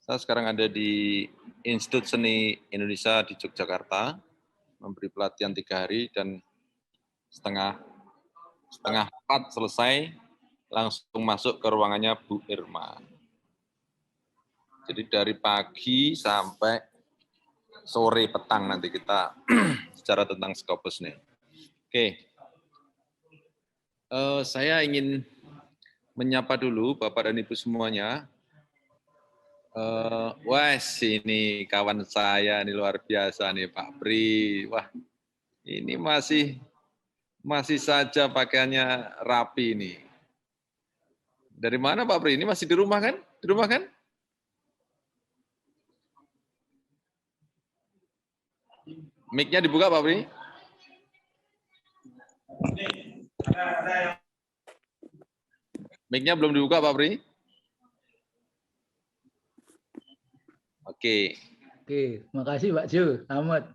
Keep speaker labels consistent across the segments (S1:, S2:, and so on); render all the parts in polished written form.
S1: Saya sekarang ada di Institut Seni Indonesia di Yogyakarta, memberi pelatihan 3 hari dan setengah 4 selesai, langsung masuk ke ruangannya Bu Irma. Jadi dari pagi sampai sore petang nanti kita bicara tentang Scopus nih. Oke, saya ingin menyapa dulu Bapak dan Ibu semuanya. Wah, ini kawan saya, ini luar biasa nih Pak Pri. Wah, ini masih saja pakaiannya rapi nih. Dari mana Pak Pri? Ini masih di rumah kan? Di rumah kan? Mic-nya dibuka Pak Pri? Mic-nya belum dibuka Pak Pri? Oke.
S2: Oke, makasih Pak Jo. Selamat.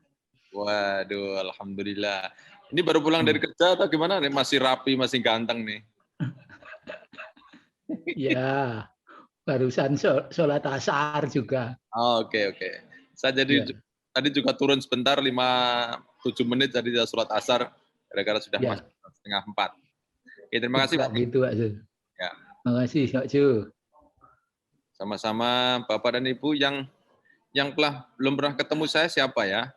S1: Waduh, alhamdulillah. Ini baru pulang dari kerja atau gimana nih? Masih rapi, masih ganteng nih.
S2: Ya, barusan sholat asar juga.
S1: Oh, oke. Saya jadi tadi juga turun sebentar 7 menit tadi sholat asar gara-gara sudah masuk 3:30. Oke, terima kasih Pak.
S2: Gitu Pak Jo.
S1: Ya.
S2: Makasih Pak Jo.
S1: Sama-sama Bapak dan Ibu yang belum pernah ketemu saya siapa ya?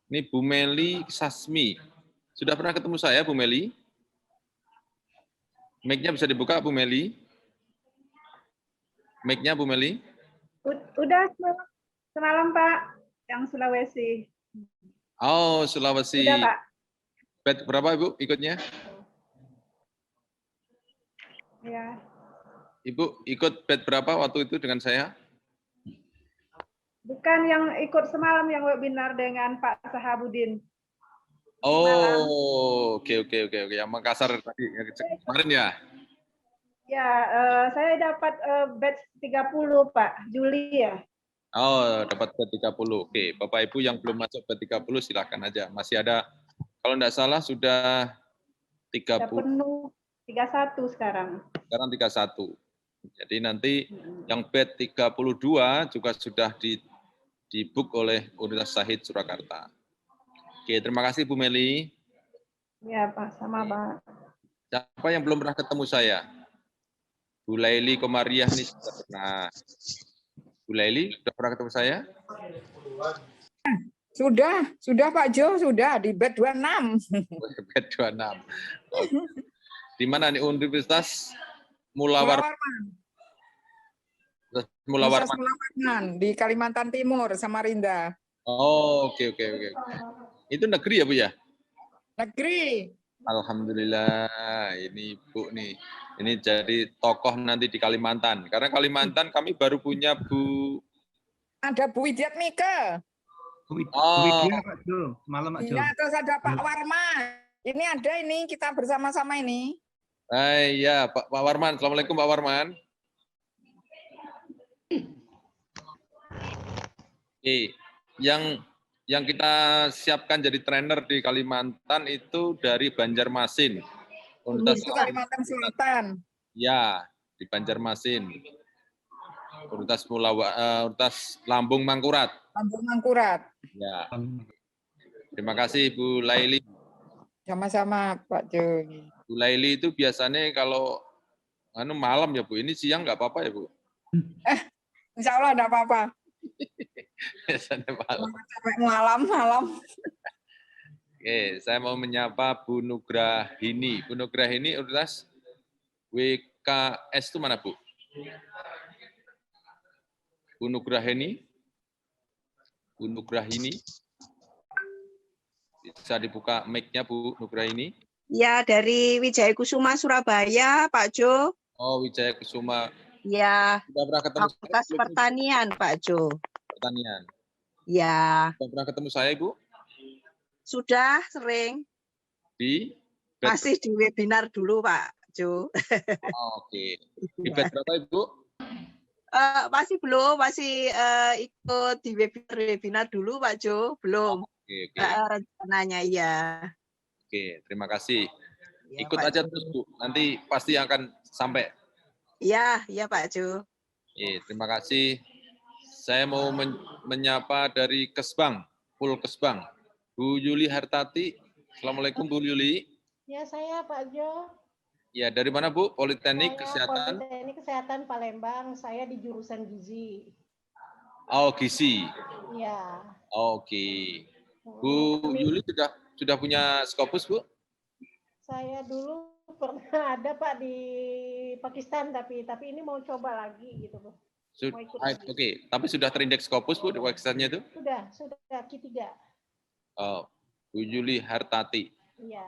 S1: Ini Bu Meli Sasmi. Sudah pernah ketemu saya Bu Meli? Mic-nya bisa dibuka Bu Meli? Mic-nya Bu Meli?
S3: Udah semalam Pak, yang Sulawesi.
S1: Oh, Sulawesi.
S3: Udah Pak.
S1: Bed berapa Ibu ikutnya?
S3: Ya.
S1: Ibu ikut bed berapa waktu itu dengan saya?
S3: Bukan yang ikut semalam yang webinar dengan Pak Sahabudin.
S1: Oh, oke. Yang Makassar tadi kemarin ya?
S3: Ya, saya dapat batch 30 Pak, Juli ya.
S1: Oh, dapat bed 30. Oke, Bapak Ibu yang belum masuk bed 30 silakan aja. Masih ada, kalau enggak salah sudah 30.
S3: Sudah penuh 31 sekarang.
S1: Sekarang 31. Jadi nanti yang bed 32 juga sudah di-book oleh Universitas Syahid Surakarta. Oke, terima kasih Bu Meli.
S3: Ya Pak, sama Pak.
S1: Siapa yang belum pernah ketemu saya? Bu Laili Komariah nih sudah pernah. Bu Laili sudah pernah ketemu saya?
S4: Sudah Pak Jo, sudah di bed 26.
S1: Bed 26. Oke. Di mana nih Universitas Mulawarman?
S4: Mulawarman di Kalimantan Timur, Samarinda.
S1: Oh, oke. Itu negeri ya, Bu ya?
S4: Negeri.
S1: Alhamdulillah, ini Bu nih. Ini jadi tokoh nanti di Kalimantan. Karena Kalimantan kami baru punya Bu.
S4: Ada Bu Widiat Mika.
S5: Bu Widya Pak Jo, malam Pak Jo.
S4: Iya, terus ada Pak Warman. Ini ada ini kita bersama-sama ini.
S1: Iya, Pak Warman. Assalamualaikum Pak Warman. Yang kita siapkan jadi trainer di Kalimantan itu dari Banjarmasin.
S4: Itu Kalimantan Selatan.
S1: Ya, di Banjarmasin. Universitas Lambung Mangkurat.
S4: Lambung Mangkurat.
S1: Ya. Terima kasih Bu Laili.
S4: Sama-sama Pak Jo.
S1: Bu Laili itu biasanya kalau malam ya Bu, ini siang nggak apa-apa ya Bu?
S4: Insya Allah enggak apa-apa.
S1: Biasanya malam.
S4: Sampai malam.
S1: Oke, saya mau menyapa Bu Nugrahini. Bu Nugrahini Universitas WKS itu mana Bu? Bu Nugrahini? Bu Nugrahini? Bisa dibuka mic-nya Bu Nugrahini?
S6: Ya, dari Wijaya Kusuma Surabaya, Pak Jo.
S1: Oh, Wijaya Kusuma.
S6: Ya,
S1: sudah pernah ketemu
S6: Fakultas Pertanian, Pak Jo.
S1: Pertanian.
S6: Ya.
S1: Sudah pernah ketemu saya, Ibu?
S6: Sudah, sering. Masih di webinar dulu, Pak Jo.
S1: Oke. Di batch berapa, Ibu?
S6: Masih belum, masih ikut di webinar dulu, Pak Jo. Belum.
S1: Oke.
S6: Rencananya, ya.
S1: Oke, terima kasih.
S6: Ya,
S1: Ikut
S6: Pak
S1: aja
S6: Jo.
S1: terus, Bu. Nanti pasti akan sampai.
S6: Ya, Pak Jo.
S1: Terima kasih. saya mau menyapa dari Kesbang, Pul Kesbang. Bu Yuli Hartati. Assalamualaikum Bu Yuli.
S7: Ya, saya Pak Jo.
S1: Ya, dari mana Bu? Politeknik
S7: Saya
S1: Kesehatan.
S7: Politeknik Kesehatan Palembang. Saya di jurusan gizi.
S1: Oh, gizi.
S7: Iya.
S1: Oke. Bu Yuli sudah punya Scopus, Bu?
S7: Saya dulu pernah ada Pak di Pakistan, tapi ini mau coba lagi gitu Bu. Mau ikut lagi.
S1: Oke, tapi sudah terindeks Scopus Bu di website-nya itu?
S7: Sudah Q3.
S1: Oh, Bu Yuli Hartati.
S7: Iya.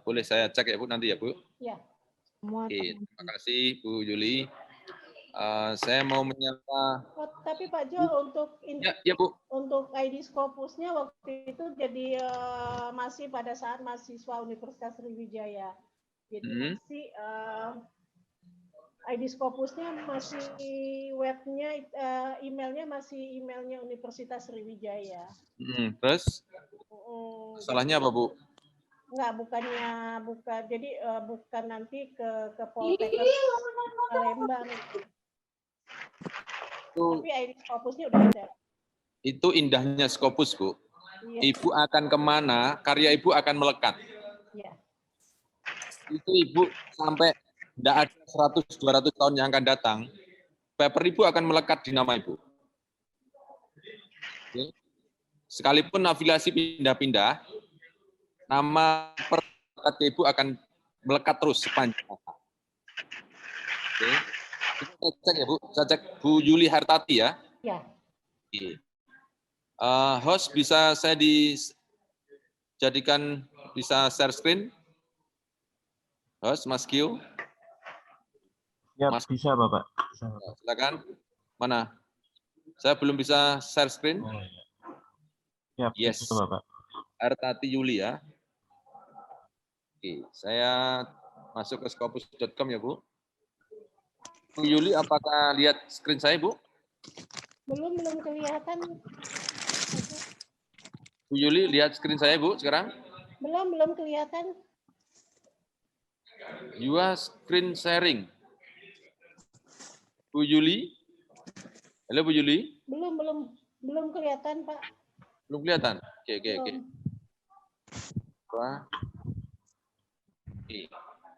S1: Boleh saya cek ya Bu nanti ya Bu?
S7: Iya.
S1: Oke, terima kasih Bu Yuli. Saya mau menyapa.
S7: Oh, tapi Pak Jo
S1: Ya Bu.
S7: untuk ID Scopusnya waktu itu jadi masih pada saat mahasiswa Universitas Sriwijaya. Jadi masih ID Scopusnya masih webnya emailnya masih emailnya Universitas Sriwijaya.
S1: Terus salahnya apa Bu?
S7: Enggak, bukan. Jadi bukan nanti ke Poltekkes Palembang. Tapi ID Scopusnya udah ada.
S1: Itu indahnya Scopus, Bu.
S7: Iya.
S1: Ibu akan kemana, karya Ibu akan melekat.
S7: Iya.
S1: Itu Ibu sampai tidak ada 100-200 tahun yang akan datang, paper Ibu akan melekat di nama Ibu. Oke. Sekalipun afiliasi pindah-pindah, nama perkat Ibu akan melekat terus sepanjang masa. Oke. Kita cek ya Bu, saya cek Bu Yuli Hartati ya.
S7: Ya.
S1: Oke. Host bisa saya dijadikan bisa share screen? Host Mas Kio.
S8: Ya,
S1: Mas,
S8: bisa Bapak.
S1: silakan. Mana? Saya belum bisa share screen.
S8: Oh, ya. Ya,
S1: Yes.
S8: bisa Bapak.
S1: Hartati Yuli ya. Oke, saya masuk ke scopus.com ya Bu. Bu Yuli, apakah lihat screen saya Bu?
S7: Belum kelihatan.
S1: Bu Yuli, lihat screen saya Bu sekarang?
S7: Belum kelihatan.
S1: Your screen sharing. Bu Yuli? Halo Bu Yuli?
S7: Belum kelihatan Pak.
S1: Belum kelihatan? Oke. Wah. Oke.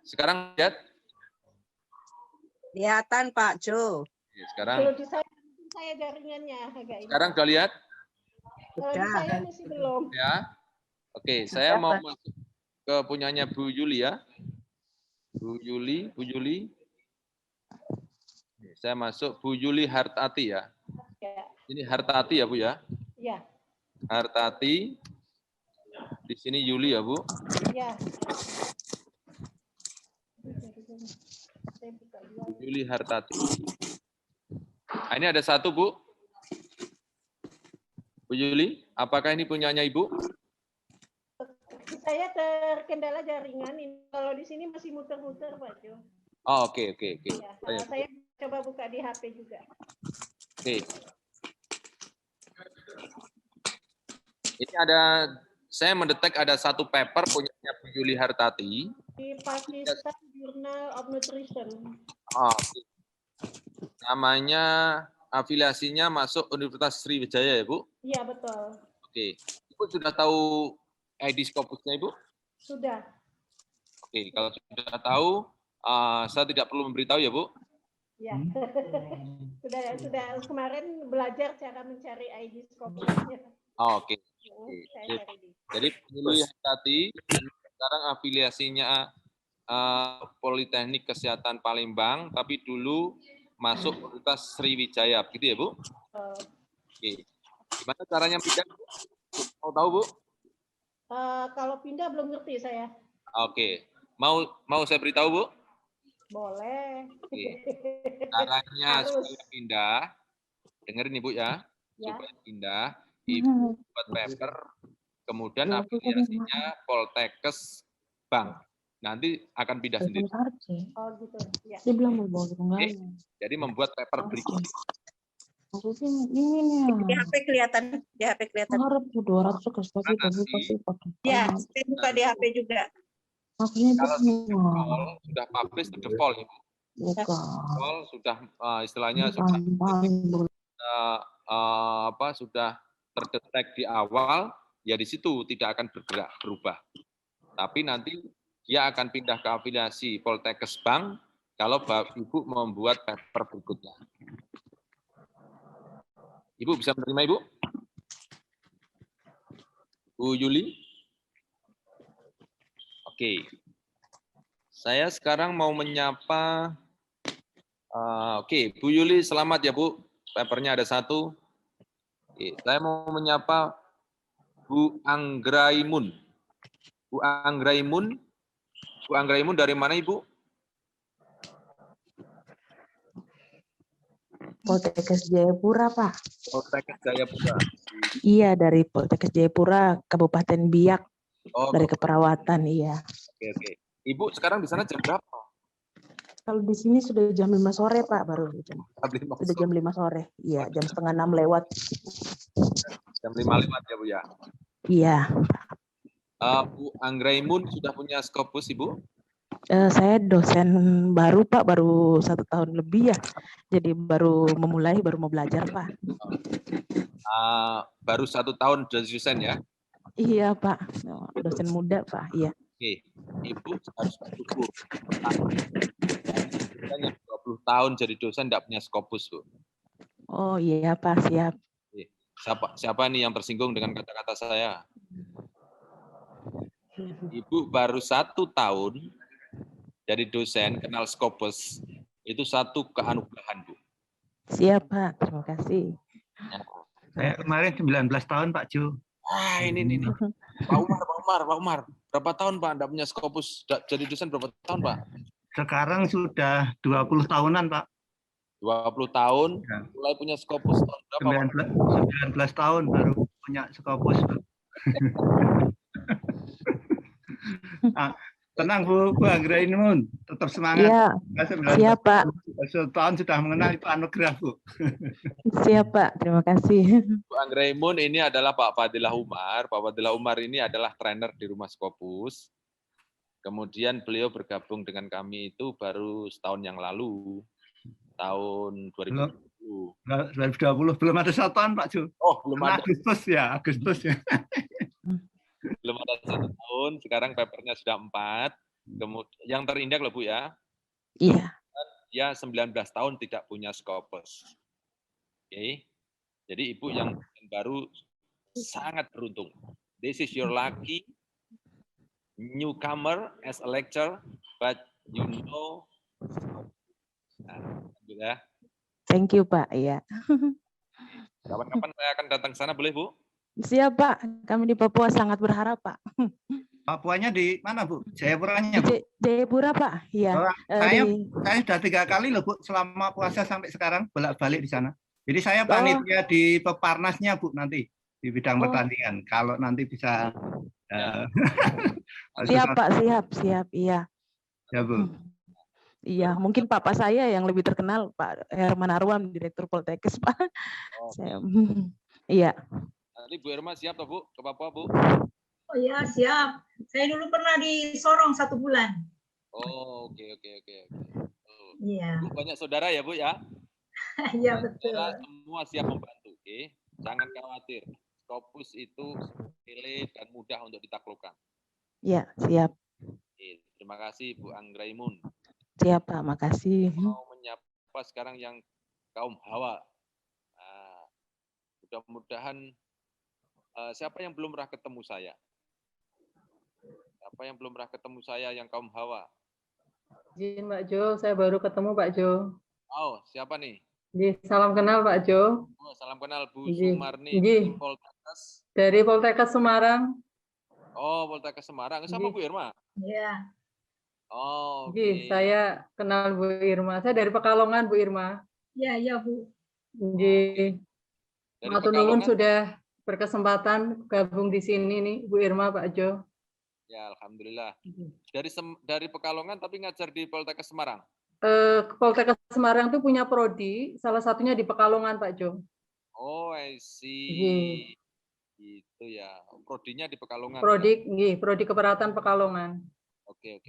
S1: Sekarang lihat?
S6: Kelihatan Pak Jo.
S1: Oke, sekarang.
S7: Kalau di saya jaringannya agak ini.
S1: Sekarang udah lihat?
S7: Kalau di saya masih belum.
S1: Ya. Oke, saya mau masuk ke punyanya Bu Yuli ya. Bu Yuli. Saya masuk Bu Yuli Hartati ya.
S7: Ya.
S1: Ini Hartati ya Bu ya.
S7: Ya.
S1: Hartati. Di sini Yuli ya Bu.
S7: Ya.
S1: Bu Yuli Hartati. Nah, ini ada satu Bu. Bu Yuli, apakah ini punyanya Ibu?
S7: Saya terkendala jaringan. Kalau di sini masih muter-muter Pak Jo.
S1: Oh, oke.
S7: Ya, saya coba buka di HP juga.
S1: Oke. Ini saya mendetek ada satu paper punyanya Bu Yuli Hartati.
S7: Di Pakistan Journal of Nutrition.
S1: Oh, namanya afiliasinya masuk Universitas Sriwijaya ya Bu?
S7: Iya betul.
S1: Oke. Ibu sudah tahu ID Scopusnya Ibu?
S7: Sudah.
S1: Oke, kalau sudah tahu, saya tidak perlu memberitahu ya Bu?
S7: Ya. sudah kemarin belajar cara mencari ID Scopusnya.
S1: Oh, oke.
S7: Saya cari di.
S1: Jadi Yuli Hartati sekarang afiliasinya Politeknik Kesehatan Palembang, tapi dulu masuk Universitas Sriwijaya, begitu ya Bu? Oke. Gimana caranya pindah? Mau tahu Bu?
S7: Kalau pindah belum ngerti saya.
S1: Oke. Mau saya beritahu Bu?
S7: Boleh.
S1: Oke. Caranya supaya pindah, dengerin Ibu ya.
S7: Ya.
S1: Supaya pindah, Ibu buat paper, kemudian afiliasinya Poltekkes Bank. Nanti akan pindah sendiri.
S7: Oh gitu. Ya.
S9: Dia bilang mau bawa
S1: Oke. Jadi membuat paper berikut.
S9: Maksudnya ini nih.
S6: Di HP kelihatan.
S9: Harap 200 ke pasti pakai.
S6: Ya, saya buka di HP juga.
S9: Makanya
S1: Kalau
S9: dia
S1: sudah publish to the fall, Ibu.
S9: buka.
S1: Fall sudah istilahnya sudah sudah terdetek di awal, ya di situ tidak akan berubah. Tapi nanti dia akan pindah ke afiliasi Poltekkes Bank kalau Ibu membuat paper berikutnya. Ibu bisa menerima, Ibu? Bu Yuli? Oke. Saya sekarang mau menyapa, Bu Yuli selamat ya Bu, papernya ada 1. Oke, saya mau menyapa Bu Anggraimun. Bu Anggraimun dari mana Ibu?
S9: Poltekkes Jayapura, Pak.
S1: Poltekkes Jayapura.
S9: Iya, dari Poltekkes Jayapura, Kabupaten Biak.
S1: Oh,
S9: Dari keperawatan, iya.
S1: Oke. Ibu sekarang di sana jam berapa?
S9: Kalau di sini sudah jam 5 sore, Pak, baru. Sudah jam 5 sore. Iya, jam setengah 6 lewat.
S1: Jam 5 lewat ya Bu ya?
S9: Iya.
S1: Bu Anggraimun sudah punya Scopus, Ibu?
S9: Saya dosen baru, Pak, baru 1 tahun lebih ya. Jadi baru mau belajar, Pak.
S1: Baru 1 tahun dosen ya?
S9: Iya, Pak. Dosen muda, Pak. Iya.
S1: Oke, Ibu harus bersyukur. Yang 20 tahun jadi dosen tidak punya Scopus, Bu.
S9: Oh iya, Pak, siap.
S1: Siapa nih yang tersinggung dengan kata-kata saya? Ibu baru 1 tahun jadi dosen, kenal Scopus, itu satu keanugerahan, Bu.
S9: Siap, Pak. Terima kasih.
S5: Saya kemarin 19 tahun, Pak Jo.
S1: Ini. Pak Umar. Berapa tahun, Pak, Anda punya Scopus? Jadi dosen berapa tahun, Pak?
S5: Sekarang sudah 20 tahunan, Pak.
S1: 20 tahun, mulai punya Scopus tahun berapa, Pak?
S5: 19 tahun baru punya Scopus, Pak. Tenang, Bu Anggraimun. Tetap semangat.
S9: Iya, siap, Pak.
S5: 1 tahun sudah mengenal itu anugerah, Bu.
S9: Siap, Pak. Terima kasih.
S1: Bu Anggraimun ini adalah Pak Fadilah Umar. Pak Fadilah Umar ini adalah trainer di Rumah Scopus. Kemudian beliau bergabung dengan kami itu baru setahun yang lalu, tahun 2020.
S5: 2020 belum ada 1 tahun, Pak Jo.
S1: Oh, belum ada.
S5: Agustus ya.
S1: Belum ada 1 tahun, sekarang papernya sudah 4. Kemudian yang terindah loh Bu ya.
S9: Iya.
S1: Dia 19 tahun tidak punya Scopus. Oke. Jadi Ibu yang baru sangat beruntung. This is your lucky newcomer as a lecturer, but you know. Ya.
S9: Thank you, Pak. Iya.
S1: Kapan-kapan saya akan datang ke sana, boleh Bu?
S9: Siap, Pak. Kami di Papua sangat berharap, Pak.
S5: Papuanya di mana, Bu? Jayapuranya, Bu?
S9: Jayapura, Pak. Iya.
S5: Saya sudah 3 kali loh, Bu, selama puasa sampai sekarang bolak-balik di sana. Jadi saya panitia di Peparnasnya, Bu, nanti di bidang pertandingan. Kalau nanti bisa.
S9: Siap, Pak. Siap. Iya.
S5: Ya, Bu.
S9: Iya, mungkin papa saya yang lebih terkenal, Pak Herman Arwam, Direktur Poltekkes, Pak. Iya.
S1: Nanti Bu Irma siap toh, Bu, ke Papua, Bu?
S10: Oh ya, siap. Saya dulu pernah di Sorong 1 bulan.
S1: Oh, oke.
S10: Iya.
S1: Bu, banyak saudara ya, Bu ya?
S10: Iya, betul.
S1: Semua siap membantu, oke? Jangan khawatir. Scopus itu sepele dan mudah untuk ditaklukkan.
S9: Iya, siap.
S1: Oke, terima kasih Bu Anggraimun.
S9: Siap, Pak. Makasih.
S1: Mau menyapa sekarang yang kaum Hawa. Mudah-mudahan siapa yang belum pernah ketemu saya? Siapa yang belum pernah ketemu saya yang kaum Hawa?
S11: Izin Pak Jo, saya baru ketemu Pak Jo.
S1: Oh, siapa nih?
S11: Salam kenal Pak Jo.
S1: Oh, salam kenal Bu Sumarni
S11: dari Poltekkes. Dari Poltekkes Semarang.
S1: Oh, Poltekkes Semarang. Siapa Bu Irma?
S10: Iya.
S1: Oh,
S11: okay. Saya kenal Bu Irma. Saya dari Pekalongan, Bu Irma.
S10: Iya, Bu.
S11: Matur nuwun sudah berkesempatan gabung di sini nih, Bu Irma, Pak Jo.
S1: Ya, alhamdulillah. Dari Pekalongan tapi ngajar di Poltekkes Semarang.
S11: Poltekkes Semarang itu punya prodi, salah satunya di Pekalongan, Pak Jo.
S1: Oh, I see. Itu ya. Prodinya di Pekalongan.
S11: Prodi Keperawatan Pekalongan.
S1: Oke.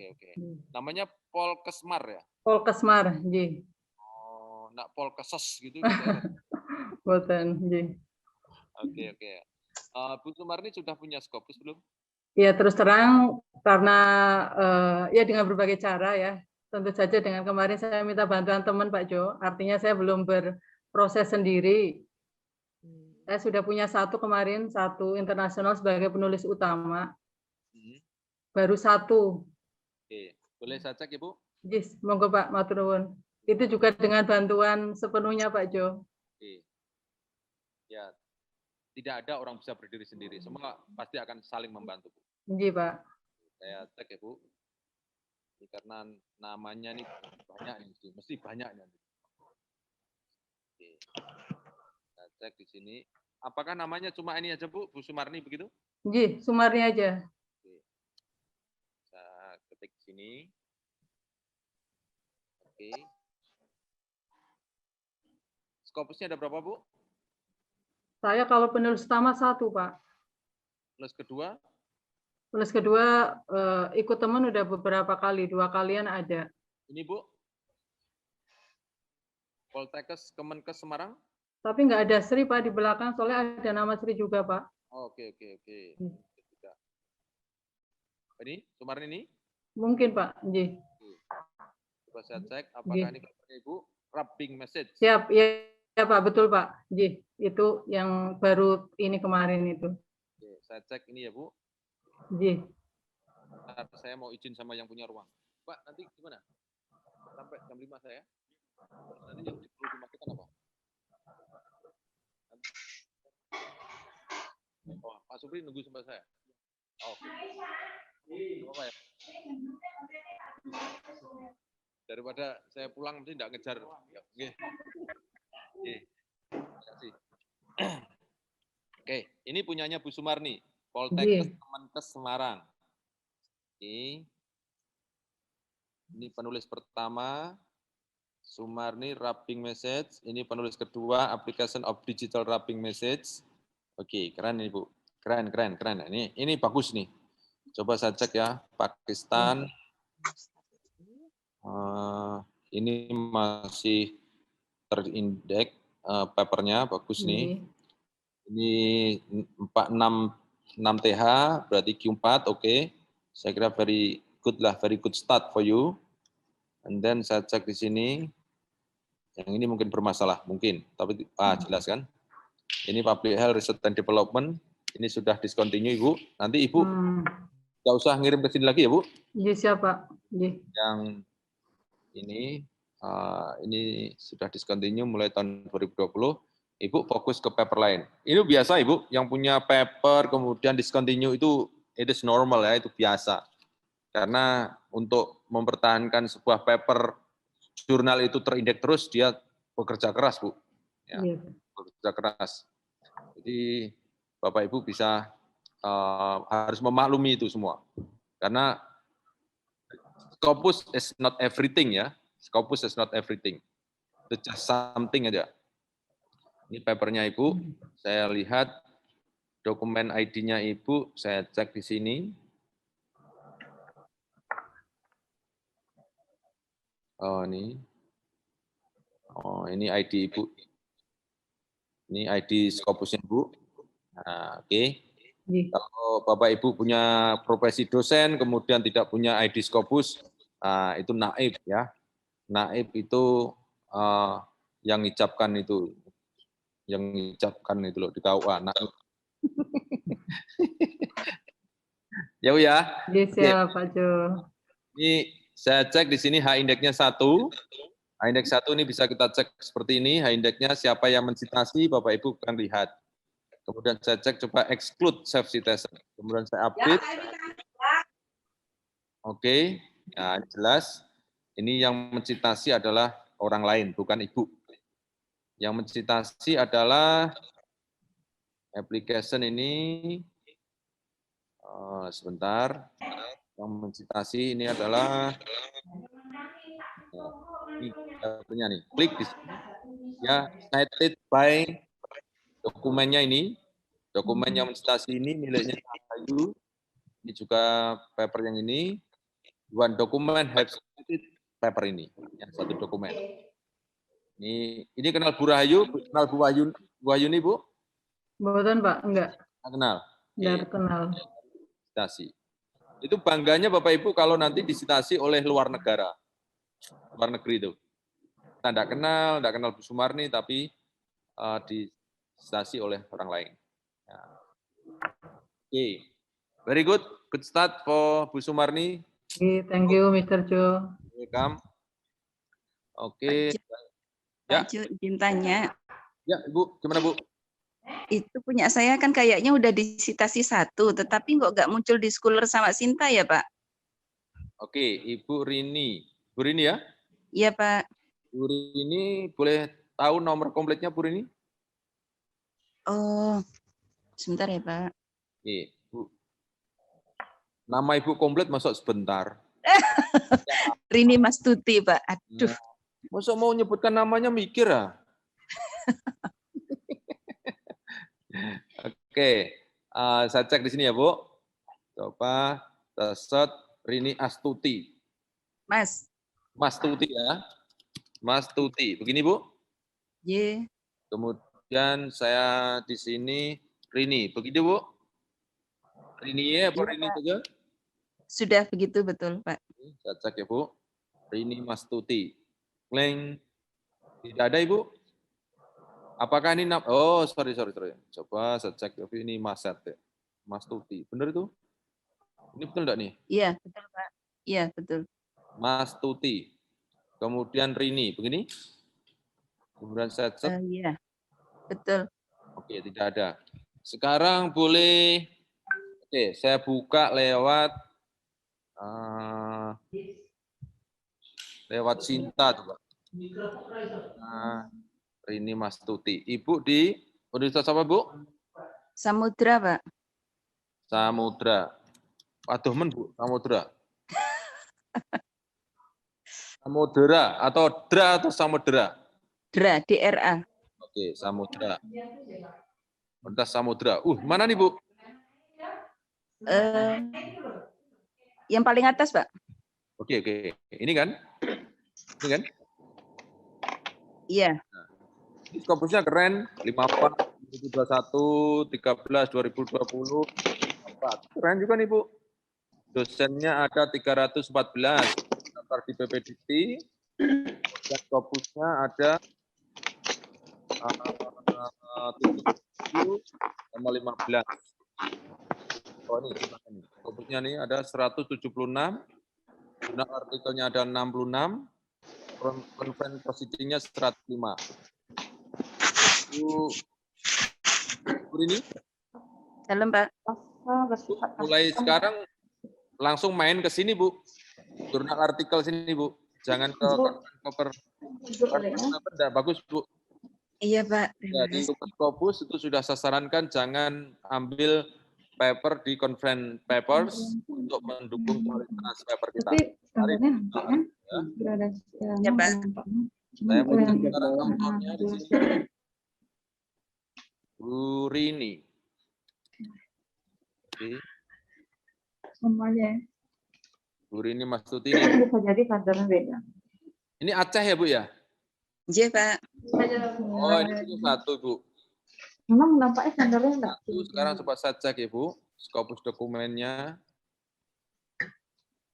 S1: Namanya Polkesmar ya?
S11: Polkesmar, nggih.
S1: Oh, nak Polkeses gitu.
S11: Boten, nggih.
S1: Oke. Bu Sumarni sudah punya Scopus belum?
S11: Ya terus terang karena ya dengan berbagai cara ya. Tentu saja dengan kemarin saya minta bantuan teman Pak Jo. Artinya saya belum berproses sendiri. Saya sudah punya satu kemarin, satu internasional sebagai penulis utama. Baru satu.
S1: Oke, boleh saya cek Ibu?
S11: Yes, monggo Pak, matur nuwun. Itu juga dengan bantuan sepenuhnya Pak Jo.
S1: Oke. Ya, tidak ada orang bisa berdiri sendiri. Semua pasti akan saling membantu.
S11: Nggih, Pak.
S1: Saya cek ya Bu. Ini karena namanya nih banyak nih, mesti banyak nanti. Oke. Saya cek di sini. Apakah namanya cuma ini aja Bu Sumarni begitu?
S11: Nggih, Sumarni aja.
S1: Oke. Saya ketik sini. Oke. Scopusnya ada berapa Bu?
S11: Saya kalau penulis utama satu, Pak.
S1: Plus kedua?
S11: Penulis kedua ikut teman udah beberapa kali, 2 kalian ada.
S1: Ini Bu? Poltekkes Kemenkes Semarang?
S11: Tapi nggak ada Sri Pak di belakang, soalnya ada nama Sri juga Pak.
S1: Oke. Ini Sumarni ini?
S11: Mungkin Pak, nggih.
S1: Coba saya cek apakah ini Ibu rubbing message.
S11: Siap, ya Pak, betul Pak. Nggih, itu yang baru ini kemarin itu.
S1: Oke, saya cek ini ya Bu.
S11: Nggih.
S1: Saya mau izin sama yang punya ruang. Pak, nanti gimana? Sampai jam 5 saya. Nanti yang perlu dimakan apa? Oh, Pak Supri nunggu sampai saya. Oke. Apa ya? Daripada saya pulang mesti tidak ngejar. Oke. Terima kasih. Oke, ini punyanya Bu Sumarni, Poltekkes Kemenkes Semarang. Oke. Ini penulis pertama, Sumarni Wrapping Message. Ini penulis kedua, Application of Digital Wrapping Message. Oke, keren ini Bu. Keren. Ini bagus nih. Coba saya cek ya, Pakistan. Ini masih terindeks papernya, bagus nih. Ini 46 TH, berarti Q4, oke. Saya kira very good start for you. And then saya cek di sini. Yang ini mungkin bermasalah, mungkin. Tapi jelas kan. Ini Public Health Research and Development. Ini sudah discontinue, Ibu. Nanti Ibu nggak usah ngirim ke sini lagi ya, Bu.
S11: Iya, siapa?
S1: Yang ini sudah discontinue mulai tahun 2020. Ibu fokus ke paper lain. Ini biasa, Ibu. Yang punya paper kemudian discontinue itu is normal ya, itu biasa. Karena untuk mempertahankan sebuah paper jurnal itu terindeks terus, dia bekerja keras, Bu. Ya, bekerja keras. Jadi Bapak Ibu bisa harus memaklumi itu semua. Karena Scopus is not everything ya. Scopus is not everything. It's just something aja. Ini papernya Ibu. Saya lihat dokumen ID-nya Ibu. Saya cek di sini. Oh ini ID Ibu. Ini ID Scopusnya Bu. Nah, oke. Kalau Bapak Ibu punya profesi dosen, kemudian tidak punya ID Scopus, itu naib ya. Naib itu yang ngicapkan itu loh di KUA. Naib. Ya Bu ya.
S11: Siap Pak Jo.
S1: Ini saya cek di sini H-indeksnya 1. H-indeks 1 ini bisa kita cek seperti ini. H-indeksnya siapa yang mensitasi, Bapak Ibu akan lihat. Kemudian saya cek coba exclude self-citation. Kemudian saya update. Oke, ya, jelas. Ini yang mensitasi adalah orang lain, bukan Ibu. Yang mensitasi adalah application ini. Sebentar. Yang mensitasi ini adalah nih. Klik di sini. Ya, cited by dokumennya ini. Dokumen yang mensitasi ini miliknya Ayu. Ini juga paper yang ini. One document have cited paper ini. Yang satu dokumen. Ini kenal Bu Rahayu, kenal Bu Wahyuni, Bu?
S11: Mboten, Pak, enggak.
S1: Nggak kenal.
S11: Enggak kenal.
S1: Visitasi. Itu bangganya Bapak Ibu kalau nanti visitasi oleh luar negara. Luar negeri itu. Kita enggak kenal Bu Sumarni, tapi divisitasi oleh orang lain. Ya. Oke. Very good. Good start for Bu Sumarni.
S11: Oke, thank you, Mr. Jo.
S1: Welcome. Oke.
S12: Pak Jo, izin tanya.
S1: Ya, Ibu. Gimana, Bu?
S12: Itu punya saya kan kayaknya udah di citasi 1, tetapi kok nggak muncul di Scholar sama Sinta ya, Pak?
S1: Oke, Ibu Rini. Bu Rini ya?
S12: Iya, Pak.
S1: Bu Rini, boleh tahu nomor kompletnya, Bu Rini?
S12: Oh, sebentar ya, Pak.
S1: Oke, Bu. Nama Ibu komplet masuk sebentar.
S12: Rini Mastuti, Pak. Aduh.
S1: Masa mau nyebutkan namanya mikir ah? Oke, saya cek di sini ya, Bu. Coba set Rini Astuti.
S12: Mas.
S1: Mas Tuti ya. Mas Tuti. Begini, Bu.
S12: Ye.
S1: Kemudian saya di sini Rini. Begitu, Bu? Rini ya, apa Rini saja?
S12: Sudah begitu, betul, Pak.
S1: Saya cek ya, Bu. Rini Mas Tuti. Kling. Tidak ada, Ibu? Apakah ini oh, sorry. Coba saya cek ini Mas Set ya. Mas Tuti. Benar itu? Ini betul enggak nih?
S12: Iya, betul, Pak. Iya, betul.
S1: Mas Tuti. Kemudian Rini, begini? Kemudian saya cek.
S12: Iya. Betul.
S1: Oke, tidak ada. Sekarang boleh saya buka lewat Sinta coba. Rini Mas Tuti. Ibu di Universitas apa, Bu?
S12: Samudra, Pak.
S1: Samudra. Aduh, Bu, Samudra. Samudra atau Dra atau Samudra?
S12: Dra, DRA.
S1: Oke, Samudra. Universitas Samudra. Mana nih, Bu?
S12: Yang paling atas, Pak.
S1: Oke. Ini kan? Ini kan?
S12: Iya.
S1: Ini skopusnya keren, 54, 2021, 13, 2020, 4. Keren juga nih, Bu. Dosennya ada 314, daftar di PPDikti, dan skopusnya ada 7 sama 15. Oh, ini skopusnya nih ada 176, jurnal artikelnya ada 66, conference proceedingnya 105. Bu ini?
S12: Salam, Pak.
S1: Mulai sekarang langsung main ke sini, Bu. Jurnal artikel sini, Bu. Jangan ke cover. Bagus, Bu.
S12: Iya, Pak.
S1: Ya, di Scopus itu sudah saya sarankan jangan ambil paper di conference papers untuk mendukung kualitas paper kita.
S12: Ya, Pak.
S1: Saya mau sekarang autornya di sini. Bu Rini. Oke.
S13: Semuanya.
S1: Bu Rini Mas Tuti ini.
S13: Bisa jadi kantornya beda.
S1: Ini Aceh ya, Bu ya?
S12: Iya, Pak.
S1: Oh, ini satu, Bu.
S13: Memang nampaknya kantornya enggak.
S1: Sekarang coba saya cek ya, Bu. Scopus dokumennya.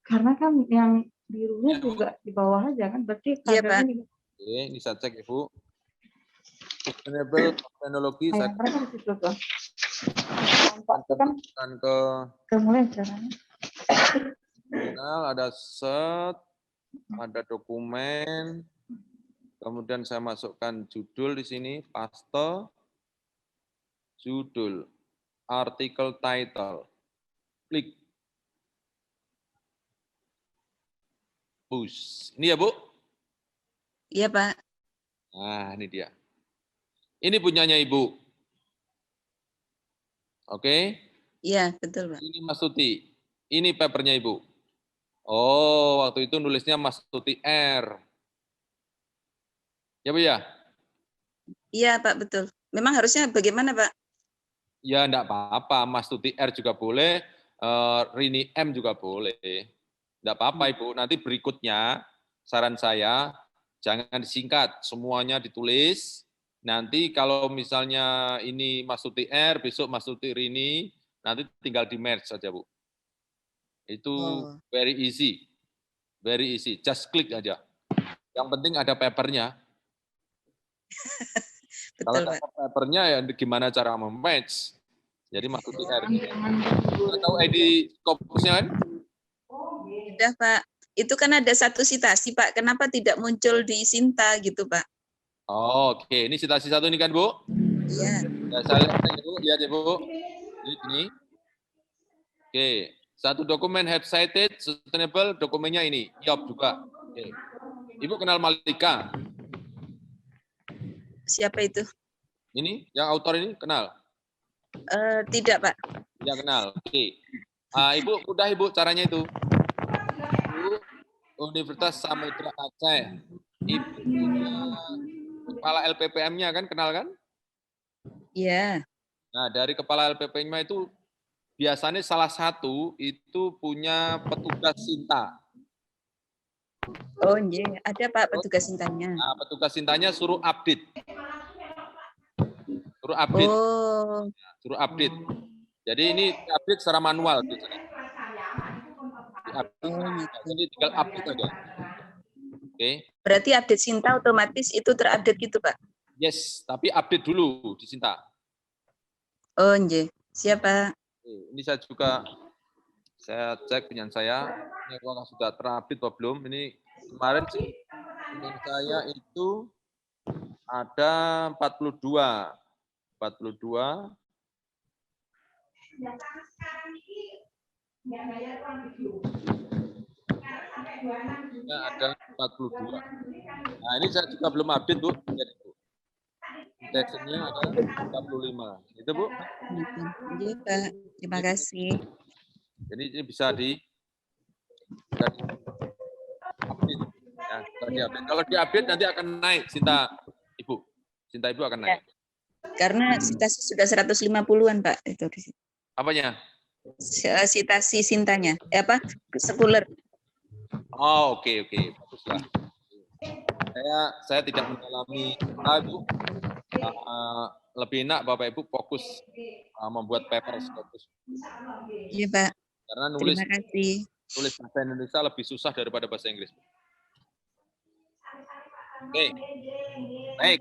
S13: Karena kan yang birunya juga di bawah aja kan, berarti kantornya.
S1: Oke, ini saya cek ya, Bu. Sustainable teknologi saya kan ke
S13: mulai caranya.
S1: ada set, ada dokumen, kemudian saya masukkan judul di sini, paste, judul, artikel title, klik, push. Ini ya, Bu?
S12: Iya, Pak.
S1: Nah, ini dia. Ini punyanya Ibu. Oke?
S12: Iya, betul, Pak.
S1: Ini Mas Tuti. Ini papernya Ibu. Oh, waktu itu nulisnya Mas Tuti R. Ya, Bu ya?
S12: Iya, Pak, betul. Memang harusnya bagaimana, Pak?
S1: Ya, enggak apa-apa. Mas Tuti R juga boleh, Rini M juga boleh. Enggak apa-apa, Ibu. Nanti berikutnya, saran saya, Jangan disingkat, semuanya ditulis. Nanti kalau misalnya ini Mas Tuti R, besok Mas Tuti Rini, nanti tinggal di merge saja, Bu. Itu very easy. Very easy, just klik aja. Yang penting ada papernya. Kalau ada papernya ya gimana cara mematch. Jadi Mas Tuti R. Tahu ID Scopusnya kan?
S12: Sudah, Pak. Itu kan ada satu citasi, Pak. Kenapa tidak muncul di Sinta gitu, Pak?
S1: Oh, oke. Ini citasi satu ini kan, Bu?
S12: Iya.
S1: Ya, saya lihat, Bu. Lihat ya, Bu. Ini. Oke. Satu dokumen have cited, sustainable, dokumennya ini. Job juga. Oke. Ibu kenal Malika?
S12: Siapa itu?
S1: Ini, yang autor ini kenal?
S12: Tidak, Pak.
S1: Tidak kenal. Oke. Ibu, mudah Ibu caranya itu. Universitas Samudra Aceh. Ibu kepala LPPM-nya kan, kenal kan?
S12: Iya.
S1: Nah, dari kepala LPPM-nya itu biasanya salah satu itu punya petugas Sinta.
S12: Oh, iya. Ada, Pak, petugas Sintanya.
S1: Nah, petugas Sintanya suruh update. Suruh update.
S12: Oh.
S1: Suruh update. Jadi ini update secara manual biasanya. Jadi tinggal update aja. Oke.
S12: Berarti update Sinta otomatis itu terupdate gitu, Pak?
S1: Yes, tapi update dulu di Sinta.
S12: Oh, iya. Siapa?
S1: Ini saya juga, saya cek punya saya, ini apakah sudah terupdate atau belum. Ini kemarin sih, punya saya itu ada 42. 42. Ya, ada 42. Nah, ini saya juga belum update, Bu. Deteksinya ada 45. Itu, Bu.
S12: Iya, Pak. Terima kasih.
S1: Jadi ini bisa di update. Ya, di-update. Kalau di-update nanti akan naik Sinta Ibu. Sinta Ibu akan naik.
S12: Karena citasi sudah 150-an, Pak. Itu di situ.
S1: Apanya?
S12: Citasi Sintanya. Apa? Sekuler.
S1: Oh, oke. Baguslah. Saya tidak mendalami Bu. Lebih enak Bapak Ibu fokus membuat paper Scopus.
S12: Iya, Pak.
S1: Karena nulis
S12: Terima kasih.
S1: tulis bahasa Indonesia lebih susah daripada bahasa Inggris. Oke. Baik.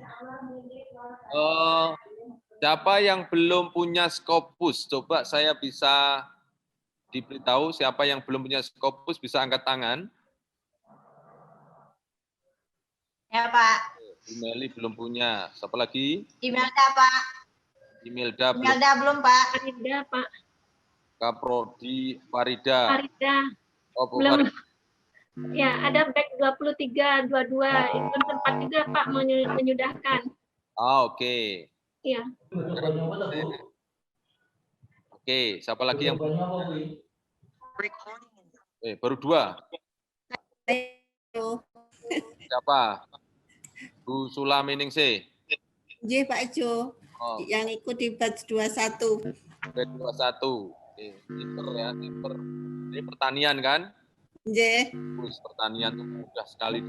S1: Siapa yang belum punya Scopus? Coba saya bisa diberitahu siapa yang belum punya Scopus bisa angkat tangan.
S10: Ya, Pak.
S1: Meli belum punya. Siapa lagi?
S10: Imelda, Pak.
S1: Imelda
S10: belum, Pak.
S7: Farida, Pak.
S1: Kaprodi Farida.
S7: Farida.
S1: Oh,
S7: Belum. Ya, ada back 23, 22. Itu sempat juga, Pak, menyudahkan.
S1: Oke.
S7: Iya.
S1: Oke, siapa lagi yang belum? Baru 2. Siapa? Bu Sulaminingsih.
S14: Nggih, Pak Jo.
S1: Oh.
S14: Yang ikut di batch 21.
S1: Batch 21. Pinter ya, pinter. Ini pertanian kan?
S14: Nggih.
S1: Pertanian itu mudah sekali.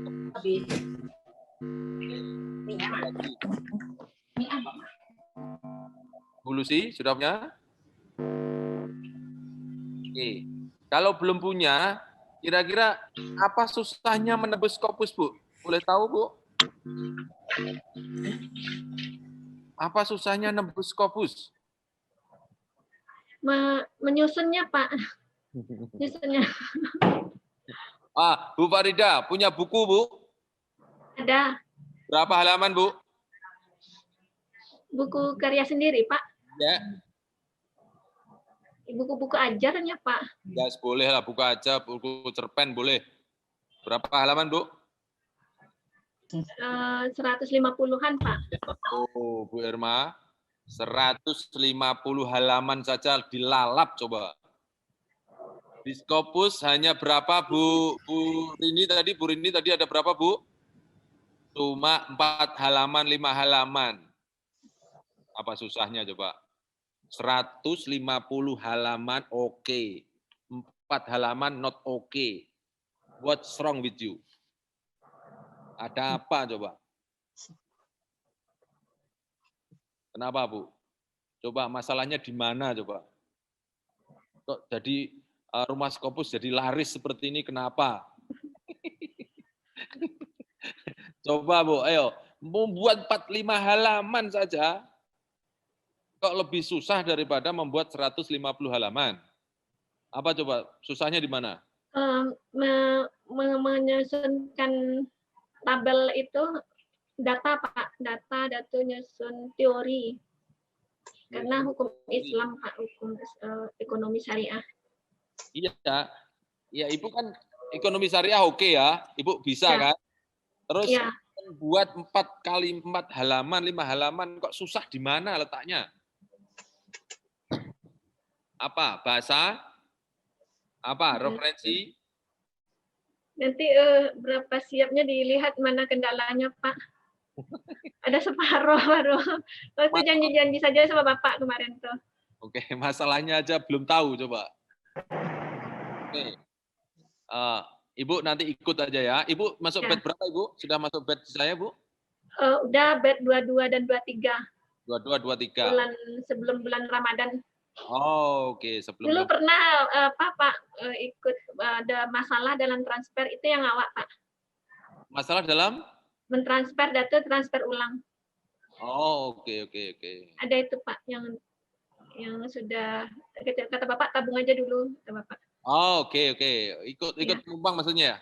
S1: Bu Lucy, sudah punya? Oke. Kalau belum punya, kira-kira apa susahnya menebus Scopus, Bu? Boleh tahu, Bu? Apa susahnya menebus Scopus?
S7: Menyusunnya, Pak. Menyusunnya.
S1: Bu Farida, punya buku, Bu?
S7: Ada.
S1: Berapa halaman, Bu?
S7: Buku karya sendiri, Pak.
S1: Ya.
S7: Buku-buku ajarnya, Pak.
S1: Ya, boleh lah, buka aja, buku cerpen boleh. Berapa halaman, Bu?
S7: 150-an, Pak.
S1: Oh, Bu Irma, 150 halaman saja dilalap coba. Di Scopus hanya berapa, Bu Rini tadi? Bu Rini tadi ada berapa, Bu? Cuma 4 halaman, 5 halaman. Apa susahnya coba? 150 halaman oke. 4 halaman not oke. What's wrong with you? Ada apa coba? Kenapa, Bu? Coba masalahnya di mana coba? Kok jadi rumah Scopus jadi laris seperti ini, kenapa? Coba, Bu, ayo. Membuat 45 halaman saja, kok lebih susah daripada membuat 150 halaman? Apa coba? Susahnya di mana?
S15: Menyusunkan tabel itu data, Pak. Data nyusun teori. Karena hukum Islam, Pak, hukum ekonomi syariah.
S1: Iya, ya Ibu kan ekonomi syariah oke ya, Ibu bisa
S15: Ya.
S1: kan? Terus
S15: Ya.
S1: buat 4 kali 4 halaman, 5 halaman, kok susah di mana letaknya? Apa? Bahasa? Apa? Referensi?
S15: Nanti berapa siapnya dilihat mana kendalanya, Pak. Ada separuh baru. Aku janji-janji saja sama Bapak kemarin tuh.
S1: Oke, masalahnya aja belum tahu coba. Oke. Ibu nanti ikut aja ya. Ibu masuk
S15: Ya.
S1: batch berapa, Ibu? Sudah masuk batch saya, Bu?
S15: Udah batch 22 dan 23.
S1: 22, 23.
S15: Sebelum bulan Ramadan.
S1: Oh, oke. Sebelum
S15: Dulu pernah Pak ikut ada masalah dalam transfer, itu yang awak, Pak.
S1: masalah dalam?
S15: Mentransfer data, transfer ulang.
S1: Oh, oke.
S15: Ada itu, Pak, yang sudah kata Bapak tabung aja dulu, kata Bapak.
S1: Oh, oke. Ikut penumpang maksudnya ya?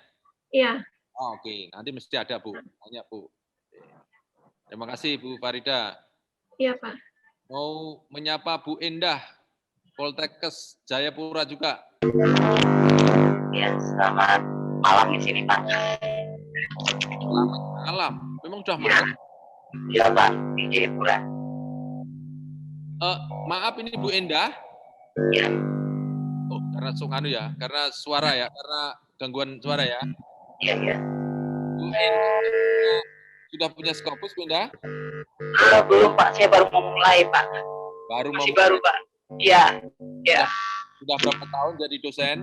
S15: Iya.
S1: Oh, oke. Nanti mesti ada, Bu. Banyak, Bu. Terima kasih, Bu Farida.
S15: Iya, Pak.
S1: Mau menyapa Bu Endah, Poltekkes Jayapura juga.
S16: Ya, selamat malam di sini, Pak.
S1: Selamat malam. Memang sudah malam?
S16: Ya, Pak, di Jayapura.
S1: Maaf, ini Bu Endah?
S16: Ya.
S1: Oh, karena sunganu ya, karena suara ya, karena gangguan suara ya.
S16: Iya.
S1: Bu Endah sudah punya Scopus, Bu Endah?
S16: Belum, Pak. Saya baru mau mulai, Pak. Masih baru, Pak. Iya.
S1: Sudah berapa tahun jadi dosen?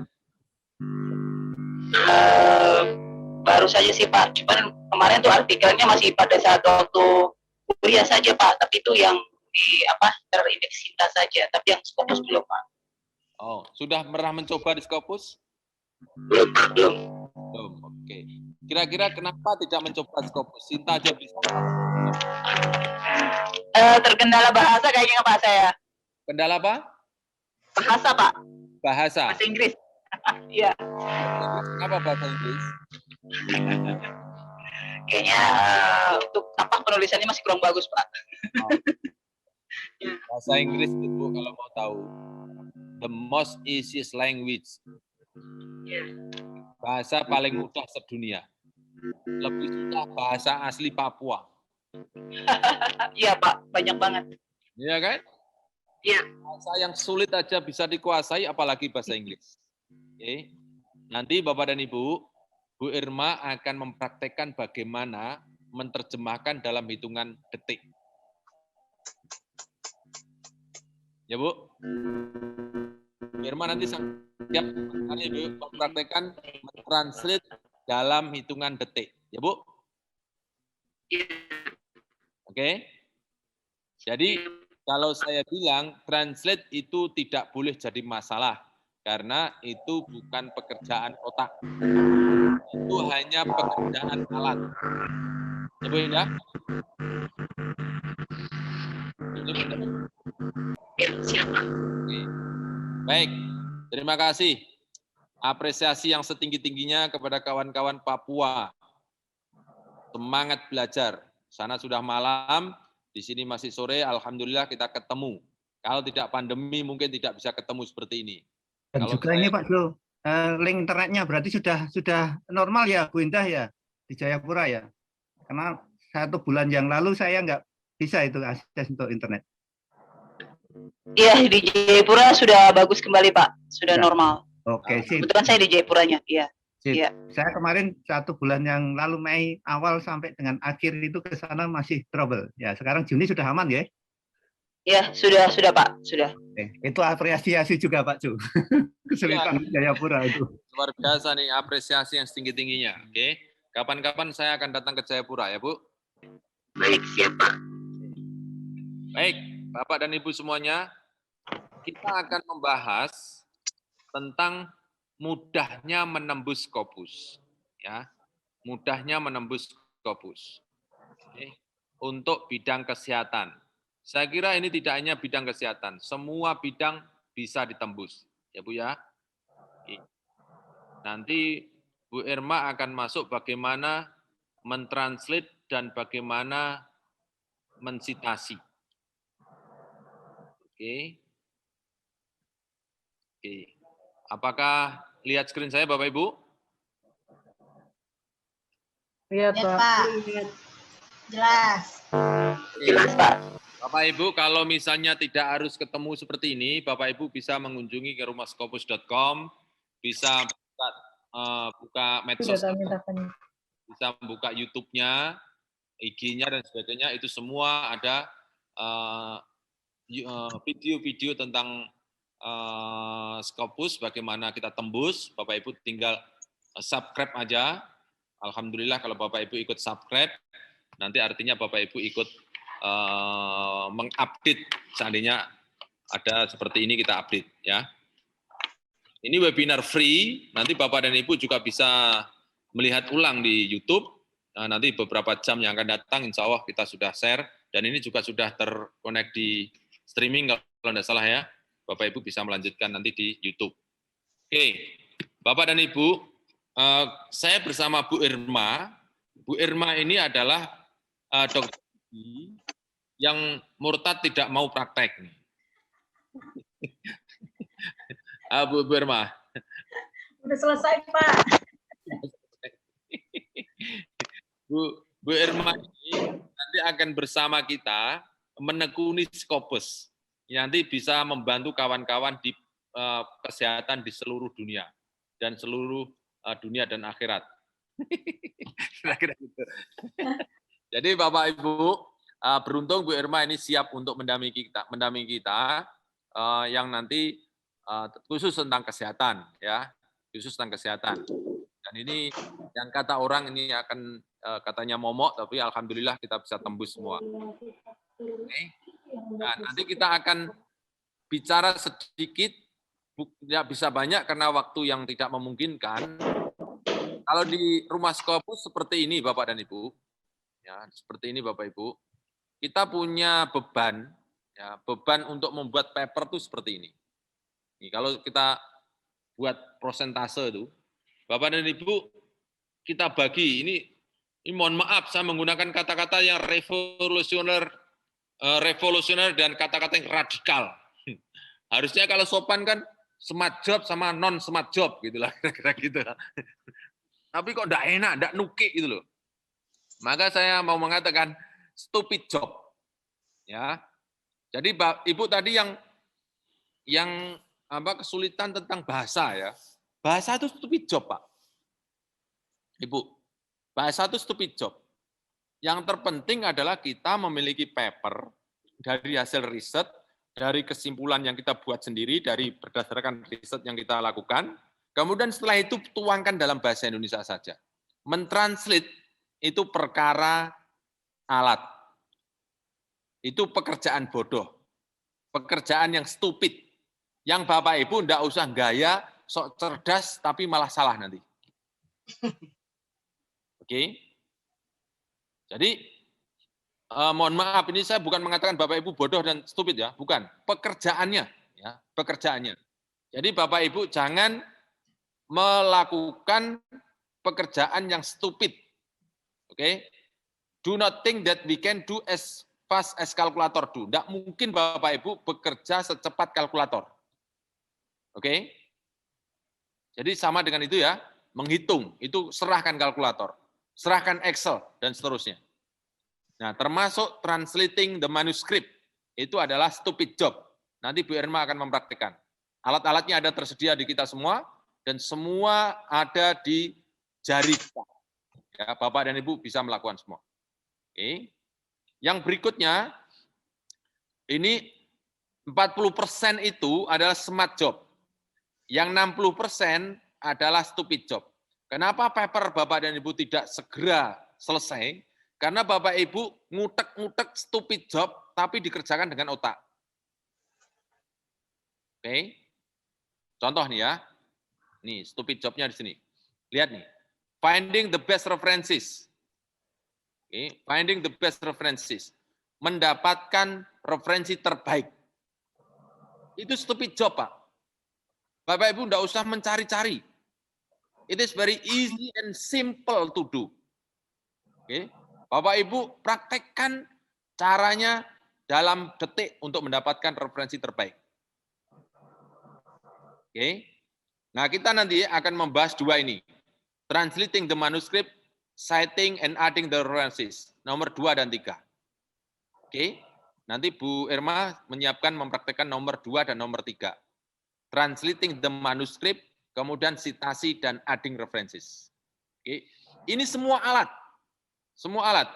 S16: Baru saja sih, Pak. Cuman kemarin tuh artikelnya masih pada saat waktu kuliah saja, Pak. Tapi itu yang terindeks cinta saja. Tapi yang Scopus belum, Pak.
S1: Oh, sudah pernah mencoba di Scopus?
S16: Belum.
S1: Oke. Kira-kira kenapa tidak mencoba Scopus? Sinta aja bisa.
S16: Terkendala bahasa kayaknya, Pak, saya.
S1: Kendala apa?
S16: Bahasa, Pak.
S1: Bahasa.
S16: Bahasa Inggris. Iya.
S1: Kenapa bahasa Inggris?
S16: Kayaknya untuk penulisannya masih kurang bagus, Pak.
S1: Bahasa Inggris itu kalau mau tahu, the most easiest language. Bahasa paling mudah sedunia. Lebih susah bahasa asli Papua.
S16: Iya, Pak, banyak banget.
S1: Iya kan?
S16: Iya.
S1: Bahasa yang sulit aja bisa dikuasai, apalagi bahasa Inggris. Oke. Nanti Bapak dan Ibu, Bu Irma akan mempraktekkan bagaimana menerjemahkan dalam hitungan detik. Ya, Bu? Bu Irma nanti siap mempraktekkan mentranslate dalam hitungan detik. Ya, Bu? Oke? Jadi, kalau saya bilang translate itu tidak boleh jadi masalah karena itu bukan pekerjaan otak. Itu hanya pekerjaan alat. Ya, Bu Indah? Oke. Baik, terima kasih. Apresiasi yang setinggi-tingginya kepada kawan-kawan Papua. Semangat belajar. Sana sudah malam, di sini masih sore, alhamdulillah kita ketemu. Kalau tidak pandemi mungkin tidak bisa ketemu seperti ini.
S5: Dan
S1: Kalau
S5: juga ini Pak Jo, link internetnya berarti sudah normal ya Bu Indah ya di Jayapura ya. Karena 1 bulan yang lalu saya nggak bisa itu akses untuk internet.
S16: Iya, di Jayapura sudah bagus kembali, Pak. Sudah normal.
S5: Oke, sip.
S16: Kebetulan saya di Jayapuranya, iya.
S5: Sip.
S16: Iya.
S5: Saya kemarin 1 bulan yang lalu Mei awal sampai dengan akhir itu ke sana masih trouble. Ya, sekarang Juni sudah aman ya?
S16: Ya, sudah Pak, sudah.
S5: Itu apresiasi juga Pak Ju. Kesulitan Jayapura itu.
S1: Luar biasa nih apresiasi yang setinggi-tingginya. Oke. Kapan-kapan saya akan datang ke Jayapura ya, Bu.
S16: Baik, siap Pak.
S1: Baik, Bapak dan Ibu semuanya, kita akan membahas tentang mudahnya menembus Scopus. Ya, mudahnya menembus Scopus. Oke. Untuk bidang kesehatan. Saya kira ini tidak hanya bidang kesehatan, semua bidang bisa ditembus. Ya, Bu ya. Oke. Nanti Bu Irma akan masuk bagaimana mentranslate dan bagaimana mensitasi. Oke. Oke. Apakah lihat screen saya Bapak Ibu?
S11: Lihat,
S10: Ya,
S11: Pak.
S10: Pak. Jelas.
S16: Jelas Pak.
S1: Bapak Ibu, kalau misalnya tidak harus ketemu seperti ini, Bapak Ibu bisa mengunjungi ke rumahscopus.com, bisa buka medsos, bisa buka YouTube-nya, IG-nya dan sebagainya, itu semua ada video-video tentang Scopus, bagaimana kita tembus. Bapak Ibu tinggal subscribe aja. Alhamdulillah kalau Bapak Ibu ikut subscribe, nanti artinya Bapak Ibu ikut mengupdate, seandainya ada seperti ini kita update ya. Ini webinar free, nanti Bapak dan Ibu juga bisa melihat ulang di YouTube. Nah, nanti beberapa jam yang akan datang, insya Allah kita sudah share, dan ini juga sudah terkonek di streaming kalau tidak salah ya. Bapak Ibu bisa melanjutkan nanti di YouTube. Oke, Bapak dan Ibu, saya bersama Bu Irma. Bu Irma ini adalah dokter yang murtad tidak mau praktek. Bu Irma.
S10: Udah selesai, Pak.
S1: Bu Irma ini nanti akan bersama kita menekuni Scopus. Nanti bisa membantu kawan-kawan di kesehatan di seluruh dunia dan seluruh dunia dan akhirat. Kira-kira gitu. Jadi Bapak Ibu, beruntung Bu Irma ini siap untuk mendampingi kita yang nanti khusus tentang kesehatan ya, khusus tentang kesehatan. Dan ini yang kata orang ini akan katanya momok, tapi alhamdulillah kita bisa tembus semua. Oke. Nah, nanti kita akan bicara sedikit, tidak bisa banyak karena waktu yang tidak memungkinkan. Kalau di rumah Scopus seperti ini Bapak dan Ibu, ya seperti ini Bapak Ibu, kita punya beban, ya beban untuk membuat paper itu seperti ini. Nih, kalau kita buat prosentase itu, Bapak dan Ibu, kita bagi ini mohon maaf saya menggunakan kata-kata yang revolusioner dan kata-kata yang radikal. Harusnya kalau sopan kan smart job sama non smart job gitulah kira-kira gitu. Tapi kok enggak enak, enggak nukik gitu loh. Maka saya mau mengatakan stupid job. Ya. Jadi Ibu tadi yang kesulitan tentang bahasa ya. Bahasa itu stupid job, Pak. Ibu, bahasa itu stupid job. Yang terpenting adalah kita memiliki paper dari hasil riset, dari kesimpulan yang kita buat sendiri, dari berdasarkan riset yang kita lakukan. Kemudian setelah itu tuangkan dalam bahasa Indonesia saja. Mentranslate itu perkara alat. Itu pekerjaan bodoh. Pekerjaan yang stupid. Yang Bapak Ibu enggak usah gaya, sok cerdas, tapi malah salah nanti. Oke? Jadi, mohon maaf, ini saya bukan mengatakan Bapak Ibu bodoh dan stupid ya, bukan. Pekerjaannya, ya, pekerjaannya. Jadi Bapak Ibu jangan melakukan pekerjaan yang stupid. Oke? Do not think that we can do as fast as kalkulator do. Tidak mungkin Bapak Ibu bekerja secepat kalkulator. Oke? Jadi sama dengan itu ya, menghitung, itu serahkan kalkulator, serahkan Excel, dan seterusnya. Nah, termasuk translating the manuscript, itu adalah stupid job. Nanti Bu Irma akan mempraktikkan. Alat-alatnya ada tersedia di kita semua, dan semua ada di jari kita. Ya, Bapak dan Ibu bisa melakukan semua. Oke. Yang berikutnya, ini 40% itu adalah smart job. Yang 60% adalah stupid job. Kenapa paper Bapak dan Ibu tidak segera selesai? Karena Bapak Ibu ngutek-ngutek stupid job, tapi dikerjakan dengan otak. Oke? Contoh nih ya. Nih, stupid jobnya di sini. Lihat nih. Finding the best references. Oke, finding the best references. Mendapatkan referensi terbaik. Itu stupid job, Pak. Bapak Ibu enggak usah mencari-cari. It is very easy and simple to do. Oke. Bapak Ibu praktekkan caranya dalam detik untuk mendapatkan referensi terbaik. Oke. Nah, kita nanti akan membahas dua ini. Translating the manuscript, citing and adding the references. Nomor 2 dan 3. Oke. Nanti Bu Irma menyiapkan mempraktekkan nomor 2 dan nomor 3. Translating the manuscript, kemudian citasi dan adding references. Oke. Ini semua alat. Semua alat.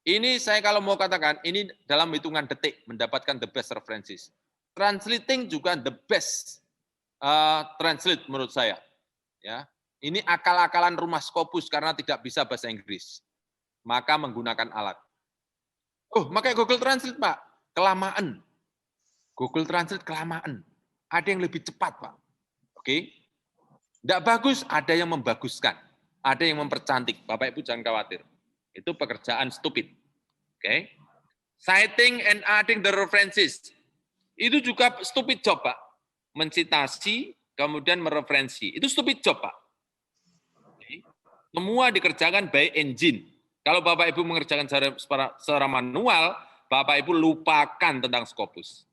S1: Ini saya kalau mau katakan, ini dalam hitungan detik mendapatkan the best references. Translating juga the best translate menurut saya. Ya. Ini akal-akalan rumah Scopus karena tidak bisa bahasa Inggris. Maka menggunakan alat. Oh, pakai Google Translate, Pak. Kelamaan. Google Translate kelamaan. Ada yang lebih cepat, Pak. Oke. Tidak bagus, ada yang membaguskan. Ada yang mempercantik. Bapak Ibu jangan khawatir. Itu pekerjaan stupid. Oke. Citing and adding the references. Itu juga stupid job, Pak. Mencitasi, kemudian mereferensi. Itu stupid job, Pak. Oke. Semua dikerjakan by engine. Kalau Bapak Ibu mengerjakan secara manual, Bapak Ibu lupakan tentang Scopus.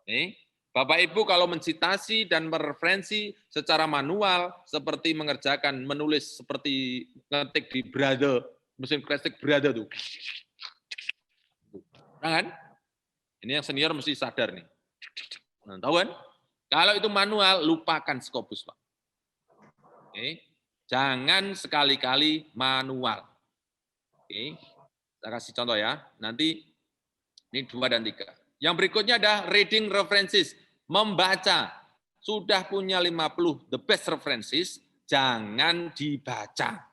S1: Oke. Bapak Ibu kalau mencitasi dan mereferensi secara manual, seperti menulis seperti ngetik di Brother, mesin ketik Brother tuh. Kan? Ini yang senior mesti sadar nih. Nah, tahu kan? Kalau itu manual, lupakan Scopus, Pak. Oke. Jangan sekali-kali manual. Oke. Saya kasih contoh ya. Nanti ini 2 dan 3. Yang berikutnya ada reading references. Membaca. Sudah punya 50 the best references, jangan dibaca.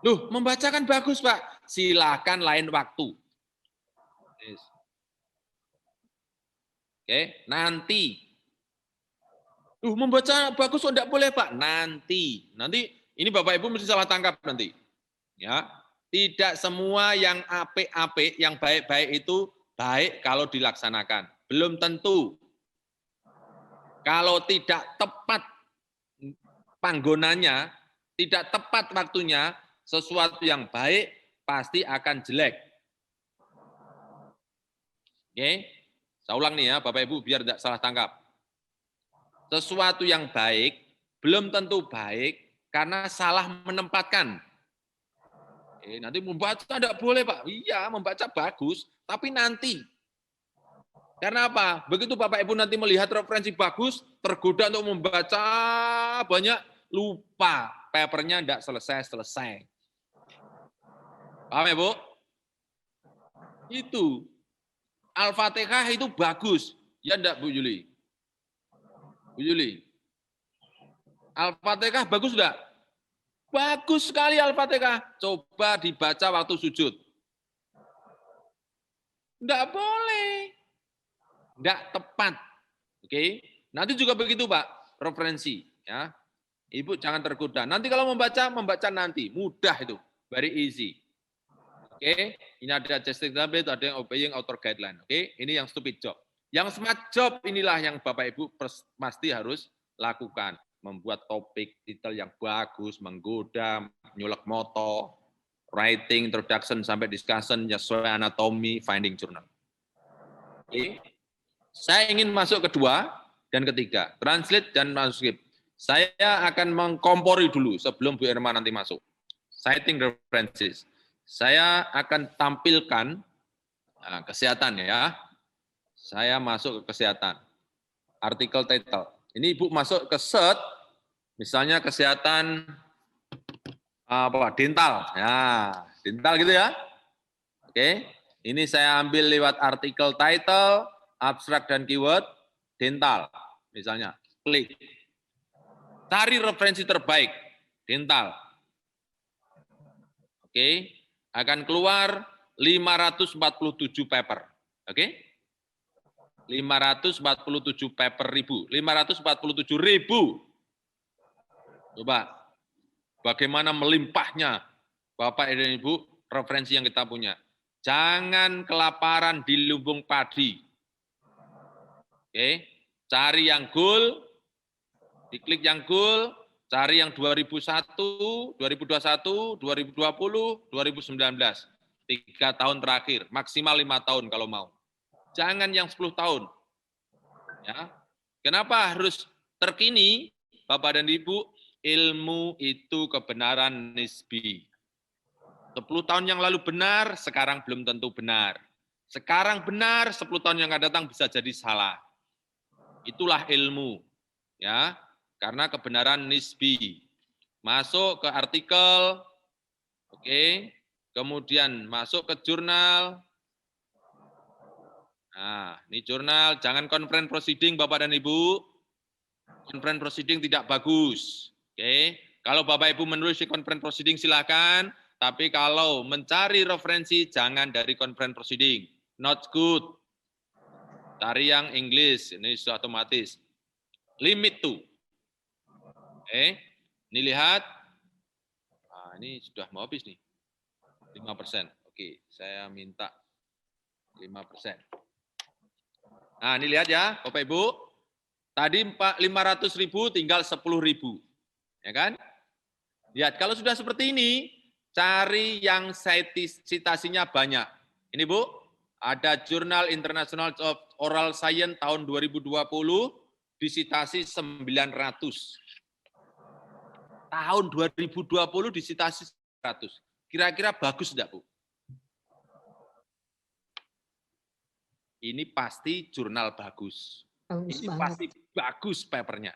S1: Loh, membaca kan bagus, Pak. Silakan lain waktu. Oke, nanti. Membaca bagus kok enggak boleh, Pak. Nanti ini Bapak Ibu mesti salah tangkap nanti. Ya. Tidak semua yang apik-apik, yang baik-baik itu baik kalau dilaksanakan. Belum tentu. Kalau tidak tepat panggonannya, tidak tepat waktunya, sesuatu yang baik pasti akan jelek. Oke? Saya ulang nih ya, Bapak Ibu, biar tidak salah tangkap. Sesuatu yang baik belum tentu baik karena salah menempatkan. Nanti membaca tidak boleh, Pak. Iya, membaca bagus, tapi nanti. Karena apa? Begitu Bapak Ibu nanti melihat referensi bagus, tergoda untuk membaca banyak, lupa. Papernya tidak selesai-selesai. Paham ya, Bu? Itu. Al-Fatihah itu bagus. Ya enggak, Bu Yuli? Bu Yuli. Al-Fatihah bagus enggak? Bagus sekali Al-Fatihah. Coba dibaca waktu sujud. Enggak boleh. Enggak tepat. Oke. Nanti juga begitu, Pak. Referensi. Ya. Ibu jangan tergoda. Nanti kalau membaca nanti. Mudah itu. Very easy. Oke, ini ada adjusting tablet, ada yang obeying author guideline. Oke, ini yang stupid job. Yang smart job inilah yang Bapak Ibu pasti harus lakukan. Membuat topik, titel yang bagus, menggoda, nyulek moto, writing, introduction, sampai discussion, sesuai anatomi, finding journal. Oke, saya ingin masuk kedua dan ketiga, translate dan manuskrip. Saya akan mengkompori dulu sebelum Bu Irma nanti masuk. Citing references. Saya akan tampilkan kesehatan ya. Saya masuk ke kesehatan. Artikel title. Ini Ibu masuk ke search, misalnya kesehatan dental. Ya, dental gitu ya. Oke. Ini saya ambil lewat artikel title, abstrak dan keyword dental. Misalnya, klik. Cari referensi terbaik, dental. Oke, akan keluar 547 paper. Oke? 547 paper ribu, 547.000. Coba, bagaimana melimpahnya Bapak dan Ibu referensi yang kita punya. Jangan kelaparan di lumbung padi. Oke, cari yang goal, diklik yang goal, cari yang 2001, 2021, 2020, 2019. 3 tahun terakhir, maksimal 5 tahun kalau mau. Jangan yang 10 tahun. Ya. Kenapa harus terkini, Bapak dan Ibu? Ilmu itu kebenaran nisbi. 10 tahun yang lalu benar, sekarang belum tentu benar. Sekarang benar, 10 tahun yang akan datang bisa jadi salah. Itulah ilmu. Ya, karena kebenaran nisbi. Masuk ke artikel, oke, kemudian masuk ke jurnal. Nah, ini jurnal, jangan conference proceeding Bapak dan Ibu. Conference proceeding tidak bagus. Oke, kalau Bapak Ibu menulis di conference proceeding silakan, tapi kalau mencari referensi jangan dari conference proceeding. Not good. Cari yang English, ini sudah otomatis. Limit to. Oke, ini lihat. Nah, ini sudah mau habis nih. 5%. Oke, saya minta 5%. Nah, ini lihat ya, Bapak Ibu. Tadi 500.000 tinggal 10.000. Ya kan? Lihat, kalau sudah seperti ini, cari yang citasinya banyak. Ini Bu, ada Jurnal International of Oral Science tahun 2020, disitasi 900. Tahun 2020 disitasi 100. Kira-kira bagus enggak, Bu? Ini pasti jurnal bagus. Ini pasti bagus papernya.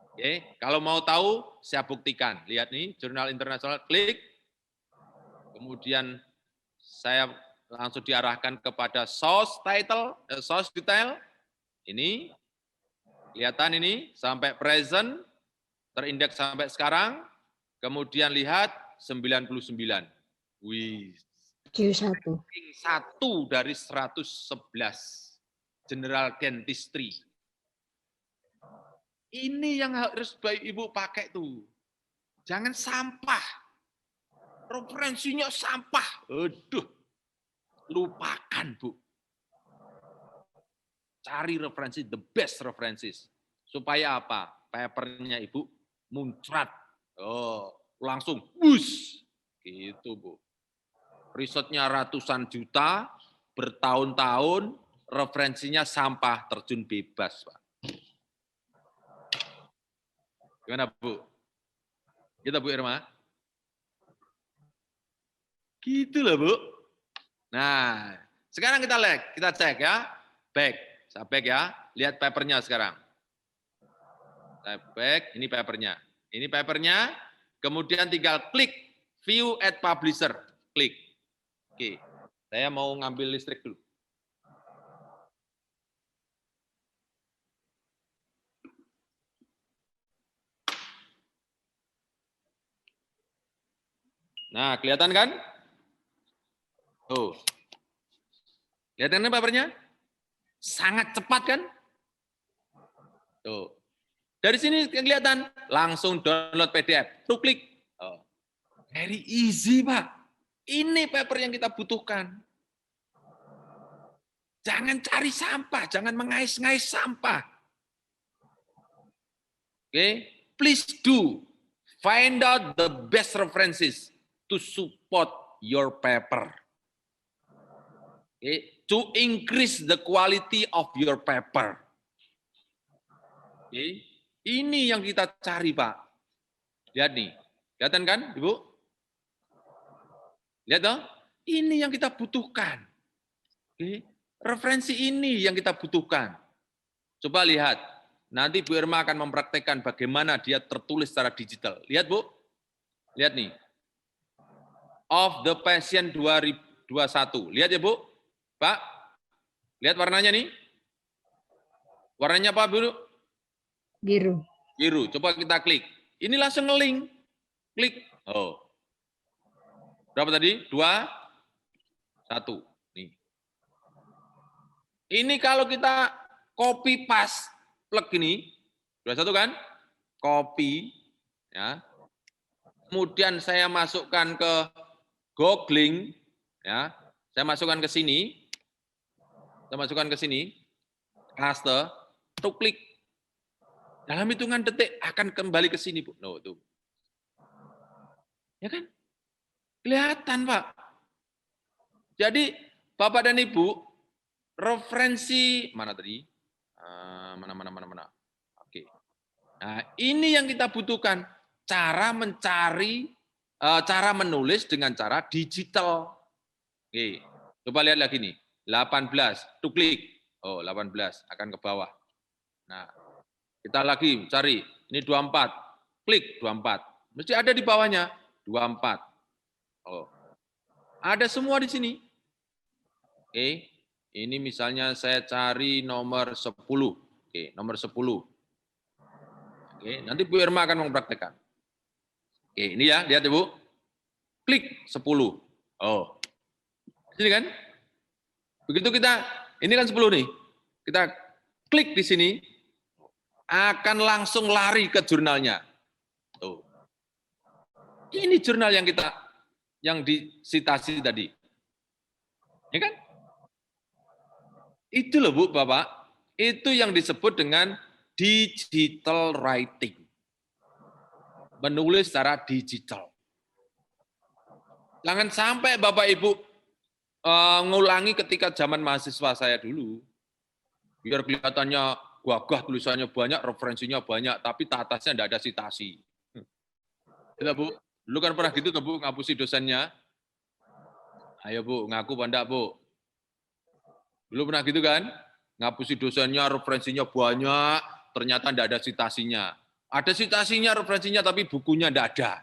S1: Oke, kalau mau tahu, saya buktikan. Lihat nih, jurnal internasional, klik. Kemudian saya langsung diarahkan kepada source title, source detail. Ini, kelihatan ini, sampai present, terindeks sampai sekarang. Kemudian lihat, 99. Wih.
S17: 1
S1: dari 111. General Dentistry. Ini yang harus Bapak Ibu pakai tuh. Jangan sampah. Referensinya sampah. Aduh. Lupakan, Bu. Cari referensi, the best references. Supaya apa? Papernya Ibu muncrat. Oh, langsung bus. Gitu, Bu. Risetnya ratusan juta, bertahun-tahun, referensinya sampah, terjun bebas, Pak. Gimana, Bu? Gitu, Bu Irma? Gitu loh, Bu. Nah, sekarang kita cek ya. Back, saya back ya. Lihat papernya sekarang. Saya back, ini papernya. Ini papernya, kemudian tinggal klik view at publisher. Klik. Oke, saya mau ngambil listrik dulu. Nah, kelihatan kan? Tuh. Kelihatan kan papernya? Sangat cepat kan? Tuh. Dari sini kelihatan, langsung download PDF. Tuh klik. Oh. Very easy, Pak. Ini paper yang kita butuhkan. Jangan cari sampah, jangan mengais-ngais sampah. Oke, please do find out the best references to support your paper. Okay. To increase the quality of your paper. Okay. Ini yang kita cari, Pak. Lihat nih. Kelihatan kan, Ibu? Lihat dong. Ini yang kita butuhkan. Okay. Referensi ini yang kita butuhkan. Coba lihat. Nanti Bu Irma akan mempraktekkan bagaimana dia tertulis secara digital. Lihat, Bu. Lihat nih. Of the Patient 2021. Lihat ya, Bu. Pak. Lihat warnanya nih. Warnanya apa, Bu?
S17: Biru.
S1: Biru. Coba kita klik. Ini langsung nge-link. Klik. Oh. Berapa tadi? 2, 1. Nih. Ini kalau kita copy paste plug ini, 21 kan? Copy, ya. Kemudian saya masukkan ke googling, ya. Saya masukkan ke sini. Saya masukkan ke sini. Paste, tuh klik. Dalam hitungan detik akan kembali ke sini, Bu. No, tuh. Ya kan? Kelihatan, Pak. Jadi, Bapak dan Ibu, referensi mana tadi? Mana. Oke. Nah, ini yang kita butuhkan. Cara mencari, cara menulis dengan cara digital. Oke. Coba lihat lagi nih. 18. Tuh klik. Oh, 18 akan ke bawah. Nah, kita lagi cari. Ini 24. Klik 24. Mesti ada di bawahnya. 24. Oh. Ada semua di sini. Oke. Ini misalnya saya cari nomor 10. Oke, nomor 10. Oke, nanti Bu Irma akan mempraktekkan. Oke, ini ya, lihat Ibu. Klik 10. Oh. Sini kan? Begitu kita, ini kan 10 nih. Kita klik di sini, akan langsung lari ke jurnalnya. Tuh. Ini jurnal yang disitasi tadi. Ya kan? Itu loh Bu, Bapak. Itu yang disebut dengan digital writing. Menulis secara digital. Jangan sampai Bapak Ibu ngulangi ketika zaman mahasiswa saya dulu. Biar kelihatannya gagah, tulisannya banyak, referensinya banyak, tapi atasnya tidak ada sitasi. Tidak, Bu? Dulu kan pernah gitu, Bu, ngapusi dosennya. Ayo, Bu, ngaku apa enggak, Bu? Dulu pernah gitu kan? Ngapusi dosennya, referensinya banyak, ternyata tidak ada sitasinya. Ada sitasinya, referensinya, tapi bukunya tidak ada.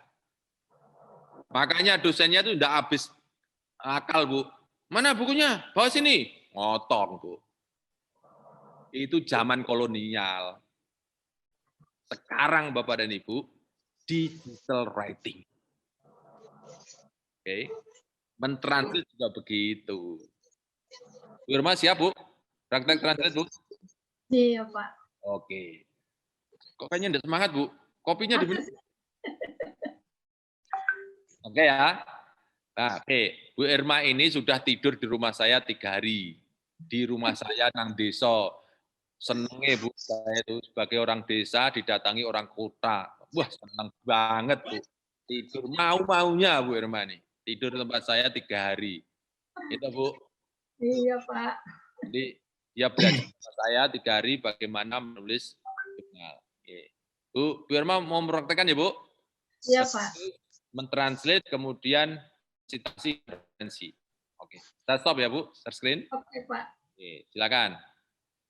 S1: Makanya dosennya itu tidak habis akal, Bu. Mana bukunya? Bawa sini. Ngotong, Bu. Itu zaman kolonial. Sekarang Bapak dan Ibu, digital writing. Oke. Mentranslate juga begitu. Bu Irma siap, Bu? Praktek translate, Bu?
S10: Iya, Pak.
S1: Oke. Kok kayaknya enggak semangat, Bu? Kopinya di mana? Oke ya. Nah, oke. Bu Irma ini sudah tidur di rumah saya 3 hari. Di rumah saya nang desa. Senengnya Bu, saya itu sebagai orang desa didatangi orang kota. Wah, senang banget Bu. Tidur mau-maunya Bu Irma nih. Tidur di tempat saya 3 hari. Itu Bu.
S10: Iya Pak.
S1: Jadi dia belajar sama saya 3 hari bagaimana menulis jurnal. Bu Irma mau mempraktekkan ya Bu?
S10: Iya Pak.
S1: Mentranslate kemudian citasi referensi. Oke, kita stop ya Bu, share screen.
S10: Oke Pak.
S1: Oke, silakan.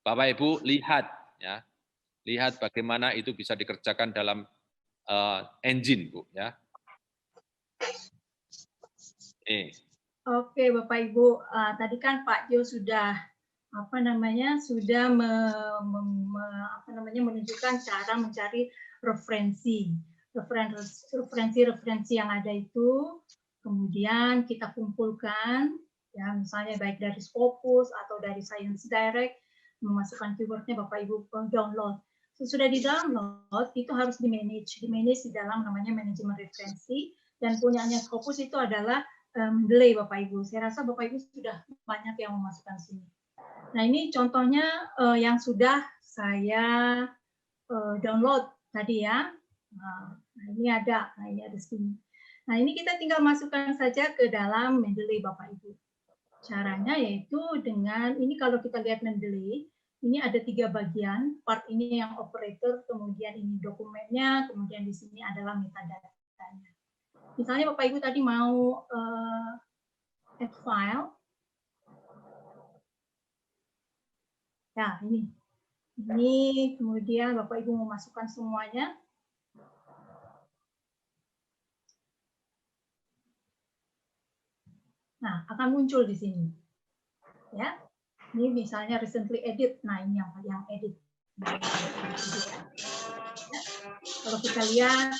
S1: Bapak Ibu lihat ya, lihat bagaimana itu bisa dikerjakan dalam engine Bu ya.
S10: Oke Bapak Ibu, tadi kan Pak Jo sudah sudah menunjukkan cara mencari referensi yang ada itu, kemudian kita kumpulkan ya, misalnya baik dari Scopus atau dari Science Direct, memasukkan keywordnya Bapak Ibu download. Sesudah di download itu harus di manage di dalam namanya manajemen referensi, dan punyanya Scopus itu adalah Mendeley Bapak Ibu. Saya rasa Bapak Ibu sudah banyak yang memasukkan sini. Nah ini contohnya yang sudah saya download tadi ya. Nah ini ada sini. Nah ini kita tinggal masukkan saja ke dalam Mendeley Bapak Ibu. Caranya yaitu dengan ini, kalau kita lihat Mendeley, ini ada 3 bagian. Part ini yang operator, kemudian ini dokumennya, kemudian di sini adalah metadata-nya. Misalnya Bapak Ibu tadi mau add file. Ya, ini. Ini kemudian Bapak Ibu mau masukkan semuanya. Nah, akan muncul di sini. Ya. Ini misalnya recently edit. Nah, ini yang edit. Kalau kita lihat,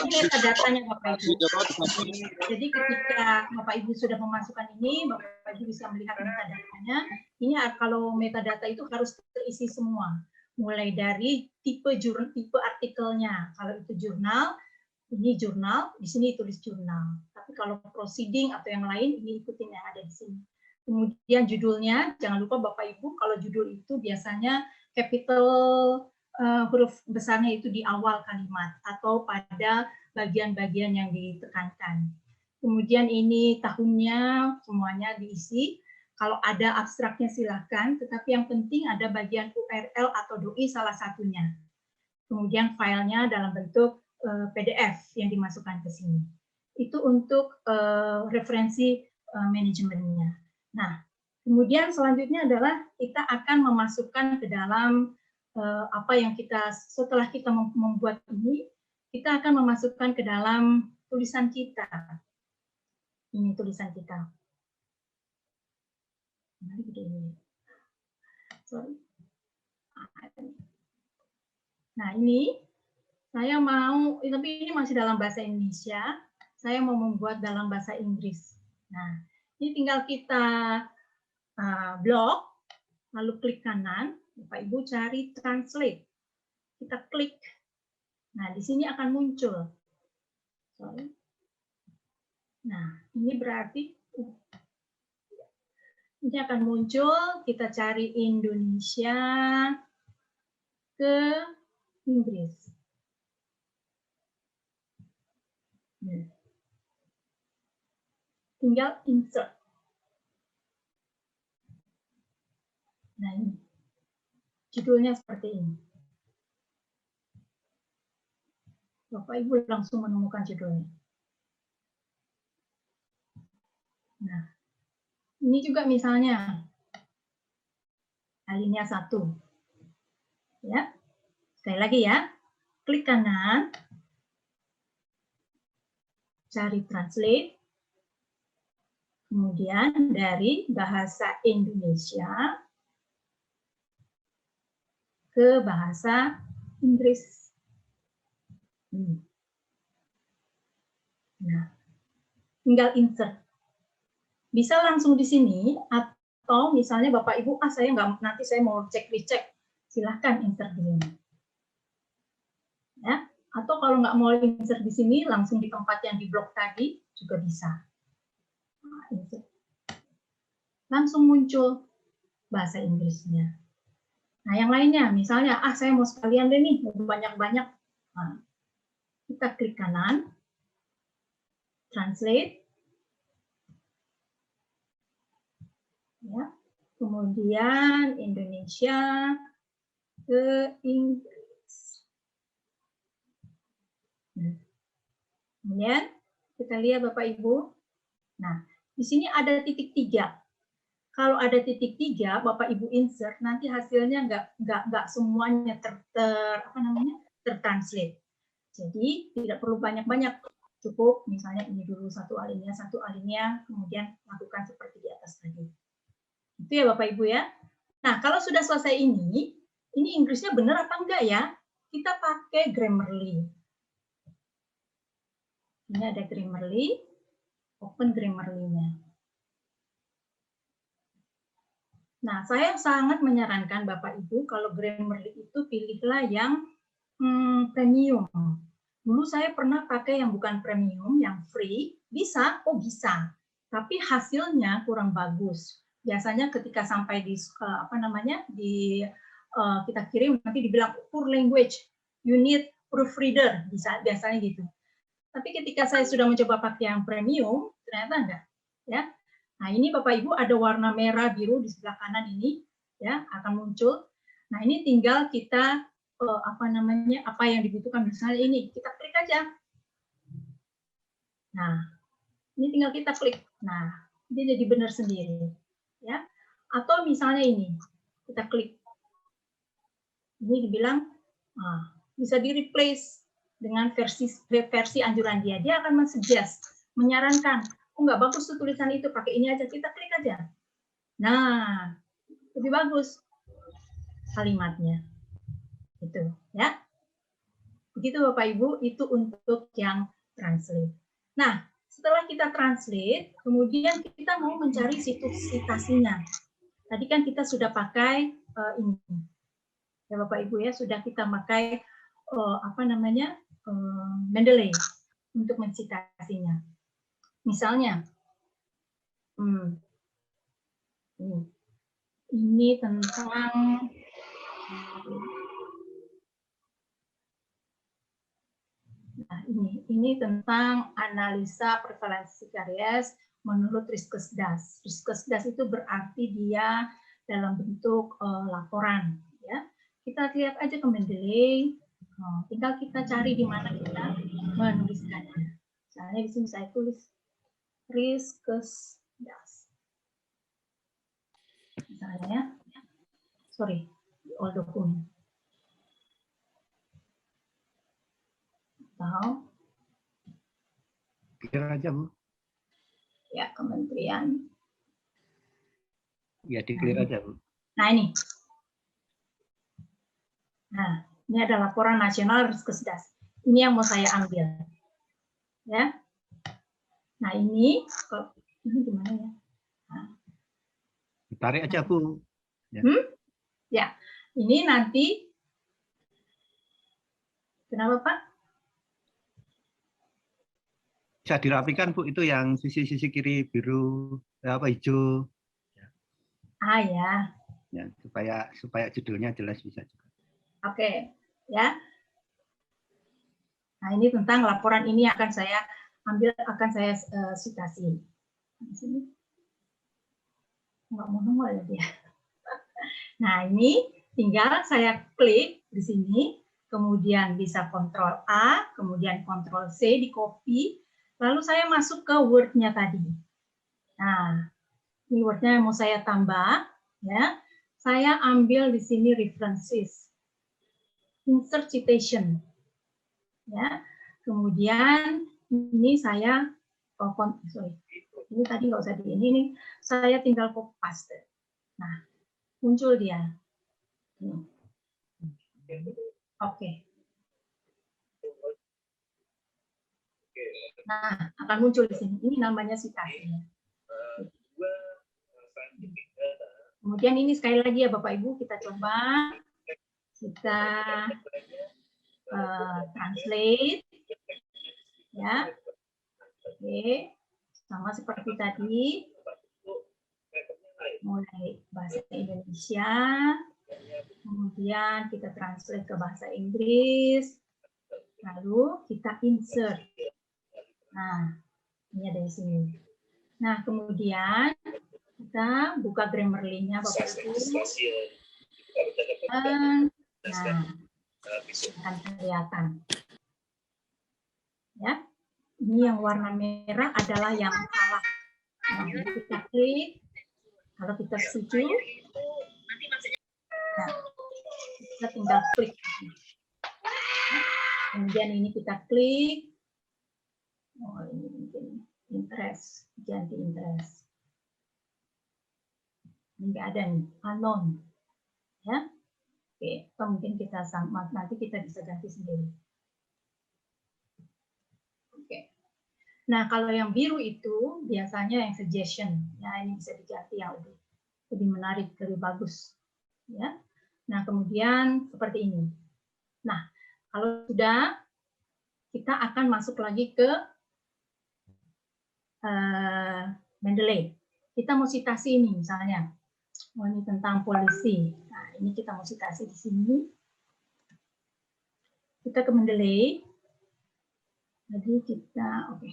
S10: ini metadatanya Bapak Ibu. Jadi ketika Bapak Ibu sudah memasukkan ini, Bapak Ibu bisa melihat metadatanya. Ini kalau metadata itu harus terisi semua, mulai dari tipe artikelnya. Kalau itu jurnal, ini jurnal, di sini tulis jurnal. Tapi kalau proceeding atau yang lain, ini ikutin yang ada di sini. Kemudian judulnya, jangan lupa Bapak Ibu, kalau judul itu biasanya capital huruf besarnya itu di awal kalimat atau pada bagian-bagian yang ditekankan. Kemudian ini tahunnya semuanya diisi. Kalau ada abstraknya silahkan, tetapi yang penting ada bagian URL atau doi salah satunya. Kemudian filenya dalam bentuk PDF yang dimasukkan ke sini. Itu untuk referensi manajemennya. Nah, kemudian selanjutnya adalah kita akan memasukkan ke dalam apa yang kita setelah kita membuat ini, kita akan memasukkan ke dalam tulisan kita. Ini tulisan kita. Sorry. Nah ini saya mau, tapi ini masih dalam bahasa Indonesia. Saya mau membuat dalam bahasa Inggris. Nah ini tinggal kita blok, lalu klik kanan. Bapak Ibu cari translate. Kita klik. Nah, di sini akan muncul. Sorry. Nah, ini berarti ini akan muncul, kita cari Indonesia ke Inggris. Tinggal insert. Nah, ini. Judulnya seperti ini. Bapak Ibu langsung menemukan judulnya. Nah, ini juga misalnya alinea 1. Ya. Sekali lagi ya. Klik kanan. Cari translate. Kemudian dari bahasa Indonesia ke bahasa Inggris. Nah, tinggal insert. Bisa langsung di sini, atau misalnya Bapak Ibu, saya nggak, nanti saya mau cek-recek, silahkan insert di sini. Ya, atau kalau nggak mau insert di sini, langsung di tempat yang di blok tadi juga bisa. Nah, insert. Langsung muncul bahasa Inggrisnya. Nah, yang lainnya, misalnya, saya mau sekalian deh nih, banyak-banyak. Nah, kita klik kanan, translate, ya. Kemudian Indonesia ke Inggris. Nah, kemudian kita lihat Bapak Ibu. Nah, di sini ada titik 3. Kalau ada titik 3, Bapak Ibu insert, nanti hasilnya nggak semuanya tertranslate. Jadi tidak perlu banyak-banyak, cukup misalnya ini dulu satu alinea, kemudian lakukan seperti di atas tadi. Itu ya Bapak Ibu ya. Nah kalau sudah selesai ini Inggrisnya benar apa enggak ya? Kita pakai Grammarly. Ini ada Grammarly, open Grammarly-nya. Nah, saya sangat menyarankan Bapak Ibu kalau Grammarly itu pilihlah yang premium. Dulu saya pernah pakai yang bukan premium, yang free, bisa, bisa. Tapi hasilnya kurang bagus. Biasanya ketika sampai di kita kirim nanti dibilang poor language, you need proofreader, biasanya gitu. Tapi ketika saya sudah mencoba pakai yang premium, ternyata enggak, ya. Nah, ini Bapak Ibu ada warna merah biru di sebelah kanan ini, ya, akan muncul. Nah, ini tinggal kita apa yang dibutuhkan, misalnya ini, kita klik aja. Nah, ini tinggal kita klik. Nah, dia jadi benar sendiri, ya. Atau misalnya ini, kita klik. Ini dibilang bisa di-replace dengan versi anjuran dia. Dia akan men-suggest, menyarankan, nggak bagus tuh tulisan itu, pakai ini aja, kita klik aja. Nah, lebih bagus kalimatnya. Gitu, ya. Begitu Bapak Ibu, itu untuk yang translate. Nah, setelah kita translate, kemudian kita mau mencari situs citasinya. Tadi kan kita sudah pakai ini. Ya Bapak Ibu ya, sudah kita pakai Mendeley untuk mencitasinya. Misalnya, ini tentang ini tentang analisa prevalensi karies menurut Riskesdas. Riskesdas itu berarti dia dalam bentuk laporan. Ya, kita lihat aja ke Mendeley. Tinggal kita cari di mana kita menuliskannya. Misalnya di sini saya tulis Riskesdas. Misalnya, sorry, di all document. Atau
S5: clear aja Bu.
S10: Ya, kementerian.
S5: Ya, di clear aja Bu.
S10: Nah ini. Nah, ini ada laporan nasional Riskesdas. Ini yang mau saya ambil. Ya. Nah, ini gimana ya? Nah.
S5: Tarik aja Bu. Ya.
S10: Ya, ini nanti kenapa Pak?
S5: Bisa dirapikan Bu, itu yang sisi-sisi kiri biru hijau.
S10: Ah ya.
S5: Ya, supaya judulnya jelas bisa juga.
S10: Oke, ya. Nah, ini tentang laporan ini akan saya ambil, akan saya citasi. Di sini nggak mau nongol ya dia. Nah, ini tinggal saya klik di sini, kemudian bisa Ctrl A, kemudian Ctrl C di copy, lalu saya masuk ke Word-nya tadi. Nah, ini Word-nya yang mau saya tambah, ya. Saya ambil di sini references, insert citation, ya. Kemudian ini saya, ini tadi nggak usah di ini, saya tinggal copy paste. Nah, muncul dia. Oke. Nah, akan muncul di sini. Ini namanya citasi. Kemudian ini sekali lagi ya Bapak Ibu, kita coba. Kita translate. Ya. Oke. Sama seperti tadi. Mulai bahasa Indonesia. Kemudian kita translate ke bahasa Inggris. Lalu kita insert. Nah, ini ada di sini. Nah, kemudian kita buka Grammarly-nya Bapak Ibu. Nah, akan kelihatan. Ya, ini yang warna merah adalah yang salah. Nah, kita klik. Kalau kita setuju, nah, kita tinggal klik. Kemudian ini kita klik. Oh, ini mungkin interest, ganti interest. Ini nggak ada nih, unknown. Ya, oke. Atau mungkin kita nanti kita bisa ganti sendiri. Oke. Nah, kalau yang biru itu biasanya yang suggestion. Ya, ini bisa diganti yang lebih menarik, lebih bagus. Ya. Nah, kemudian seperti ini. Nah, kalau sudah, kita akan masuk lagi ke Mendeley. Kita mau citasi ini misalnya. Oh, ini tentang polisi. Nah, ini kita mau citasi di sini. Kita ke Mendeley. Jadi kita, oke.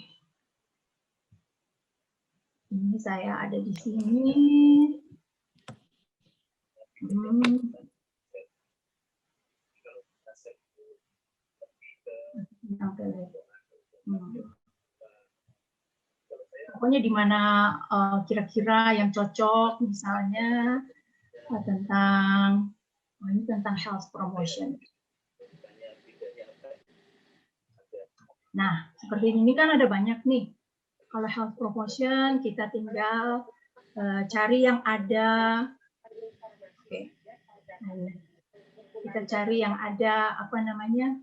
S10: Ini saya ada di sini. Pokoknya di mana kira-kira yang cocok, misalnya tentang ini tentang health promotion. Nah, seperti ini kan ada banyak nih. Kalau health promotion kita tinggal cari yang ada. Oke. kita cari yang ada apa namanya,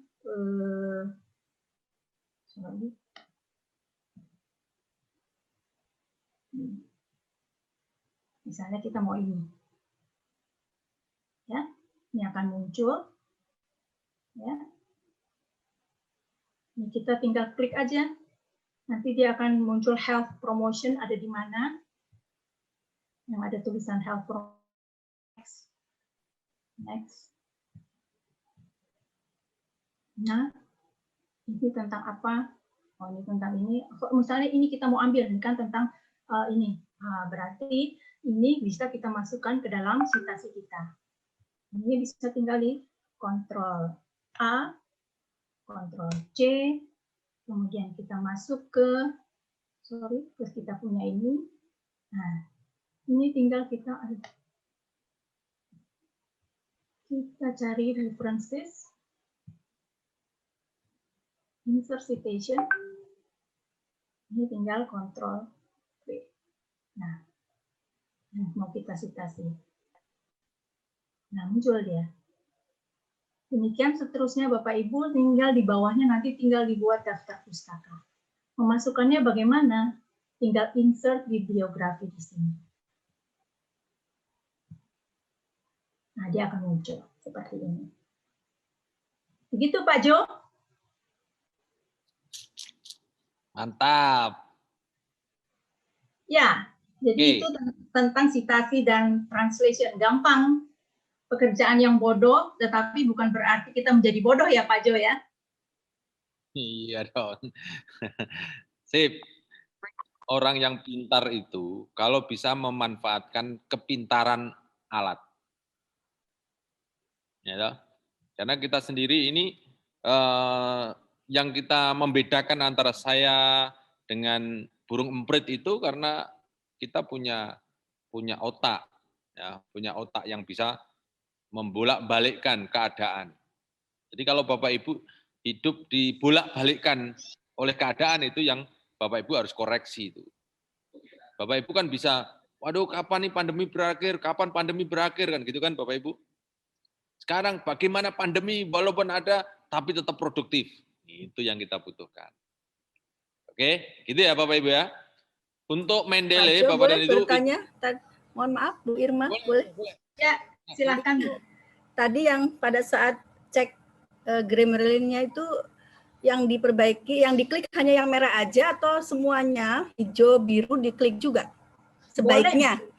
S10: misalnya kita mau ini, ya, ini akan muncul, ya. Ini kita tinggal klik aja, nanti dia akan muncul health promotion ada di mana, yang ada tulisan health promotion. Next. Nah, ini tentang apa? Oh, ini tentang ini. Misalnya ini kita mau ambil, ini kan tentang ini. Nah, berarti ini bisa kita masukkan ke dalam citasi kita. Ini bisa tinggal di Ctrl A, Ctrl C, kemudian kita masuk ke, terus kita punya ini. Nah, ini tinggal kita cari references, insert citation, ini tinggal Ctrl V. Nah, mau kita citasi. Nah, muncul dia. Demikian seterusnya Bapak Ibu, tinggal di bawahnya nanti tinggal dibuat daftar pustaka. Memasukkannya bagaimana? Tinggal insert bibliografi di sini. Nah, dia akan muncul seperti ini. Begitu Pak Jo?
S1: Mantap.
S10: Ya, jadi itu tentang citasi dan translation. Gampang. Pekerjaan yang bodoh, tetapi bukan berarti kita menjadi bodoh ya Pak Jo ya?
S1: Iya dong. Sip. Orang yang pintar itu kalau bisa memanfaatkan kepintaran alat. Ya, toh? Karena kita sendiri ini yang kita membedakan antara saya dengan burung emprit itu karena kita punya otak, ya, punya otak yang bisa membolak-balikkan keadaan. Jadi kalau Bapak Ibu hidup dibolak-balikkan oleh keadaan itu yang Bapak Ibu harus koreksi itu. Bapak Ibu kan bisa, waduh kapan nih pandemi berakhir, kapan pandemi berakhir kan gitu kan Bapak Ibu. Sekarang bagaimana pandemi walaupun ada tapi tetap produktif. Itu yang kita butuhkan. Oke, gitu ya Bapak Ibu ya. Untuk Mendeley Bapak dan Ibu
S17: bertanya, mohon maaf Bu Irma, boleh?
S10: Ya, silakan Bu.
S17: Tadi yang pada saat cek Grammarly-nya itu yang diperbaiki, yang diklik hanya yang merah aja atau semuanya hijau, biru diklik juga? Sebaiknya.
S10: Boleh.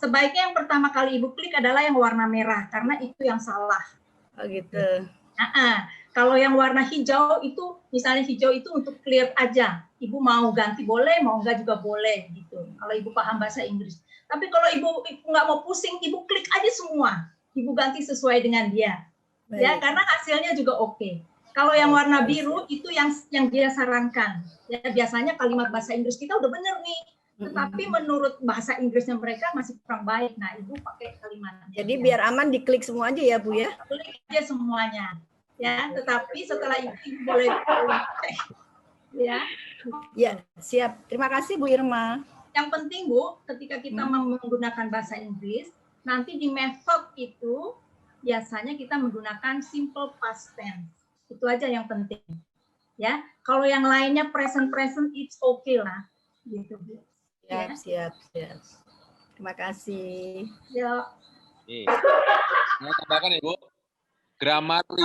S10: Sebaiknya yang pertama kali Ibu klik adalah yang warna merah, karena itu yang salah.
S17: Oh gitu.
S10: Kalau yang warna hijau itu, misalnya hijau itu untuk clear aja. Ibu mau ganti boleh, mau enggak juga boleh gitu. Kalau Ibu paham bahasa Inggris. Tapi kalau Ibu nggak mau pusing, Ibu klik aja semua. Ibu ganti sesuai dengan dia. Baik. Ya, karena hasilnya juga oke. Kalau yang warna biru itu yang dia sarankan. Ya, biasanya kalimat bahasa Inggris kita udah bener nih. Tetapi menurut bahasa Inggrisnya mereka masih kurang baik. Nah, Ibu pakai kalimat.
S17: Jadi biar aman diklik semua aja ya, Bu ya?
S10: Klik aja semuanya. Ya, tetapi setelah itu Ibu boleh cek. Ya.
S17: Ya, siap. Terima kasih Bu Irma.
S10: Yang penting Bu, ketika kita menggunakan bahasa Inggris, nanti di method itu biasanya kita menggunakan simple past tense. Itu aja yang penting. Ya, kalau yang lainnya present it's okay lah. Gitu Bu.
S17: Siap. Terima kasih.
S10: Ya.
S1: Mau tambahkan Ibu, Grammarly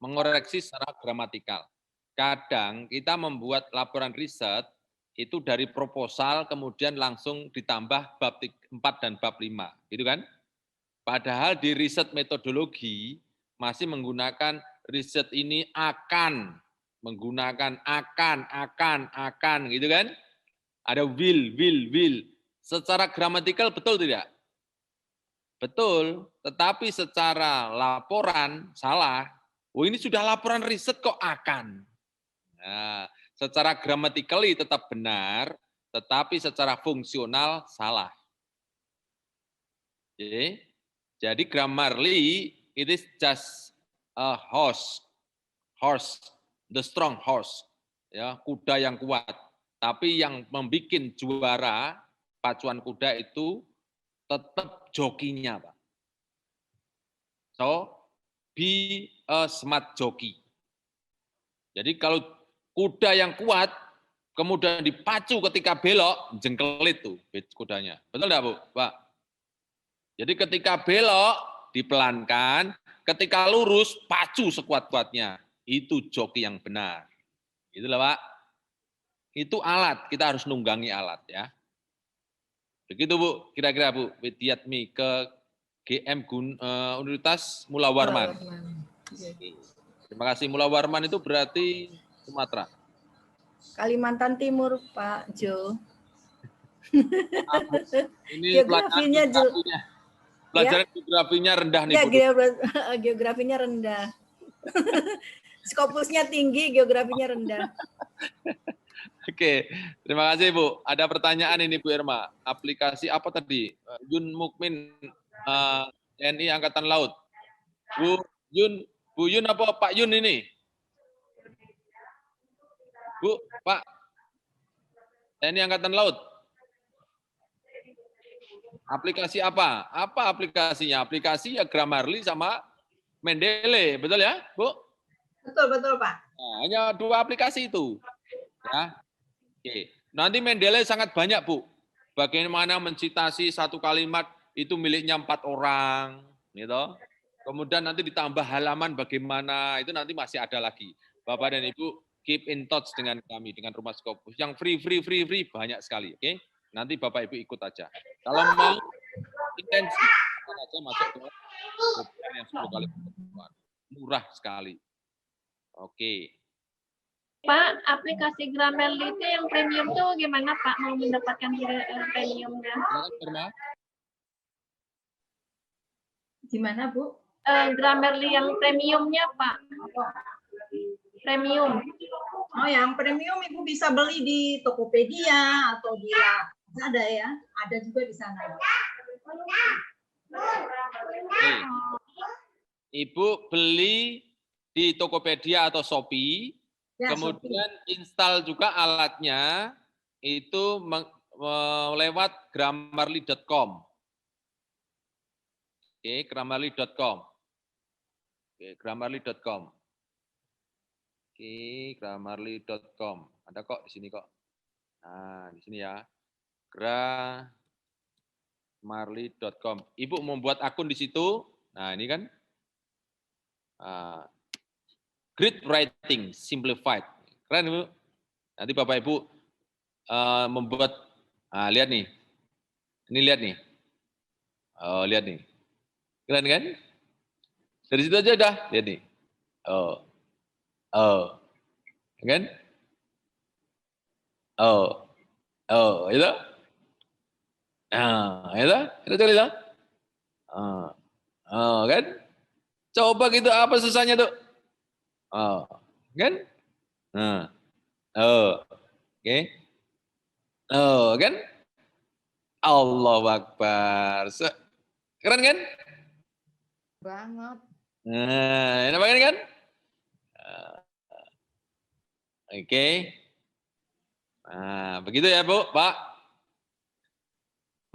S1: mengoreksi secara gramatikal. Kadang kita membuat laporan riset itu dari proposal kemudian langsung ditambah bab 4 dan bab 5, gitu kan? Padahal di riset metodologi masih menggunakan riset ini akan, menggunakan akan, gitu kan? Ada will. Secara gramatikal betul tidak? Betul, tetapi secara laporan salah. Oh ini sudah laporan riset kok akan. Nah, secara grammatically tetap benar, tetapi secara fungsional salah. Oke. Jadi Grammarly it is just a horse, the strong horse, ya kuda yang kuat. Tapi yang membuat juara pacuan kuda itu tetap jokinya, Pak. So, be a smart jockey. Jadi kalau kuda yang kuat, kemudian dipacu ketika belok, jengkelit tuh kudanya. Betul enggak, Bu? Pak? Jadi ketika belok, dipelankan, ketika lurus, pacu sekuat-kuatnya. Itu joki yang benar. Itulah, Pak. Itu alat, kita harus nunggangi alat ya. Begitu, Bu, kira-kira, Bu, Widyatmi ke GM Universitas Mula Warman. Terima kasih. Mula Warman itu berarti Sumatera.
S17: Kalimantan Timur, Pak Jo.
S1: Ini
S17: Geografinya
S1: pelajaran geografinya rendah nih.
S17: Ya, geografinya rendah. Skopusnya tinggi, geografinya rendah.
S1: Oke, terima kasih Bu. Ada pertanyaan ini Bu Irma. Aplikasi apa tadi? Yun Mukmin TNI Angkatan Laut. Bu Yun apa Pak Yun ini? Bu, Pak. TNI Angkatan Laut. Aplikasi apa? Apa aplikasinya? Aplikasi ya Grammarly sama Mendeley, betul ya, Bu?
S10: Betul, Pak.
S1: Nah, hanya 2 aplikasi itu. Ya. Oke. Nanti Mendeley sangat banyak, Bu. Bagaimana mencitasi satu kalimat itu miliknya 4 orang, gitu. Kemudian nanti ditambah halaman bagaimana, itu nanti masih ada lagi. Bapak dan Ibu keep in touch dengan kami, dengan Rumah Scopus. Yang free banyak sekali, oke? Nanti Bapak Ibu ikut aja. Kalau mau intensif, aja masuk ke program yang 10 kali pertemuan. Murah sekali. Oke.
S15: Pak, aplikasi Grammarly itu yang premium tuh gimana Pak? Mau mendapatkan premiumnya?
S10: Gimana, Bu?
S15: Grammarly yang premiumnya, Pak. Premium.
S10: Oh, yang premium Ibu bisa beli di Tokopedia atau di Lazada ya. Ada juga di sana.
S1: Ibu beli di Tokopedia atau Shopee,
S10: ya,
S1: kemudian install juga alatnya itu lewat grammarly.com. Oke, grammarly.com. Oke, grammarly.com. Oke, grammarly.com. Ada kok di sini kok. Nah, di sini ya. Grammarly.com. Ibu membuat akun di situ. Nah, ini kan. Great Writing Simplified. Keren, Bu. Nanti Bapak Ibu membuat, lihat nih. Ini lihat nih. Oh, lihat nih. Keren kan? Dari situ aja udah, lihat nih. Kan? Itu. Nah, itu coba lihat. Kan? Coba gitu, apa susahnya tuh? Kan? Oke. Kan? Allahu Akbar. Keren kan?
S4: Banget.
S1: Nah, enak banget kan? Oke. Nah, begitu ya, Bu, Pak.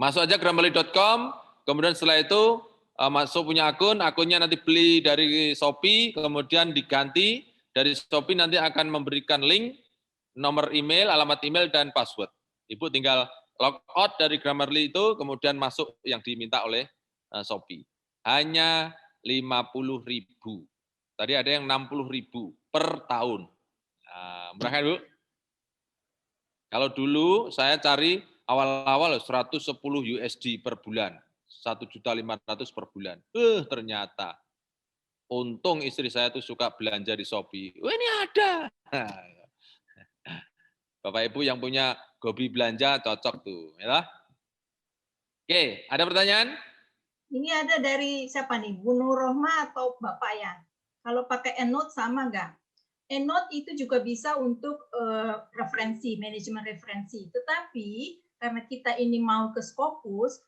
S1: Masuk aja grammarly.com, kemudian setelah itu masuk punya akun, akunnya nanti beli dari Shopee, kemudian diganti dari Shopee nanti akan memberikan link, nomor email, alamat email, dan password. Ibu tinggal log out dari Grammarly itu, kemudian masuk yang diminta oleh Shopee. Hanya 50.000. Tadi ada yang 60.000 per tahun. Nah, murah kan, Bu? Kalau dulu saya cari awal-awal 110 USD per bulan. 1.500.000 per bulan. Ternyata untung istri saya tuh suka belanja di Shopee. Ini ada. Bapak Ibu yang punya hobi belanja cocok tuh, ya. Oke, ada pertanyaan?
S10: Ini ada dari siapa nih? Bu Nur Rohma atau Bapak ya? Kalau pakai EndNote sama nggak? EndNote itu juga bisa untuk referensi, manajemen referensi. Tetapi karena kita ini mau ke Scopus,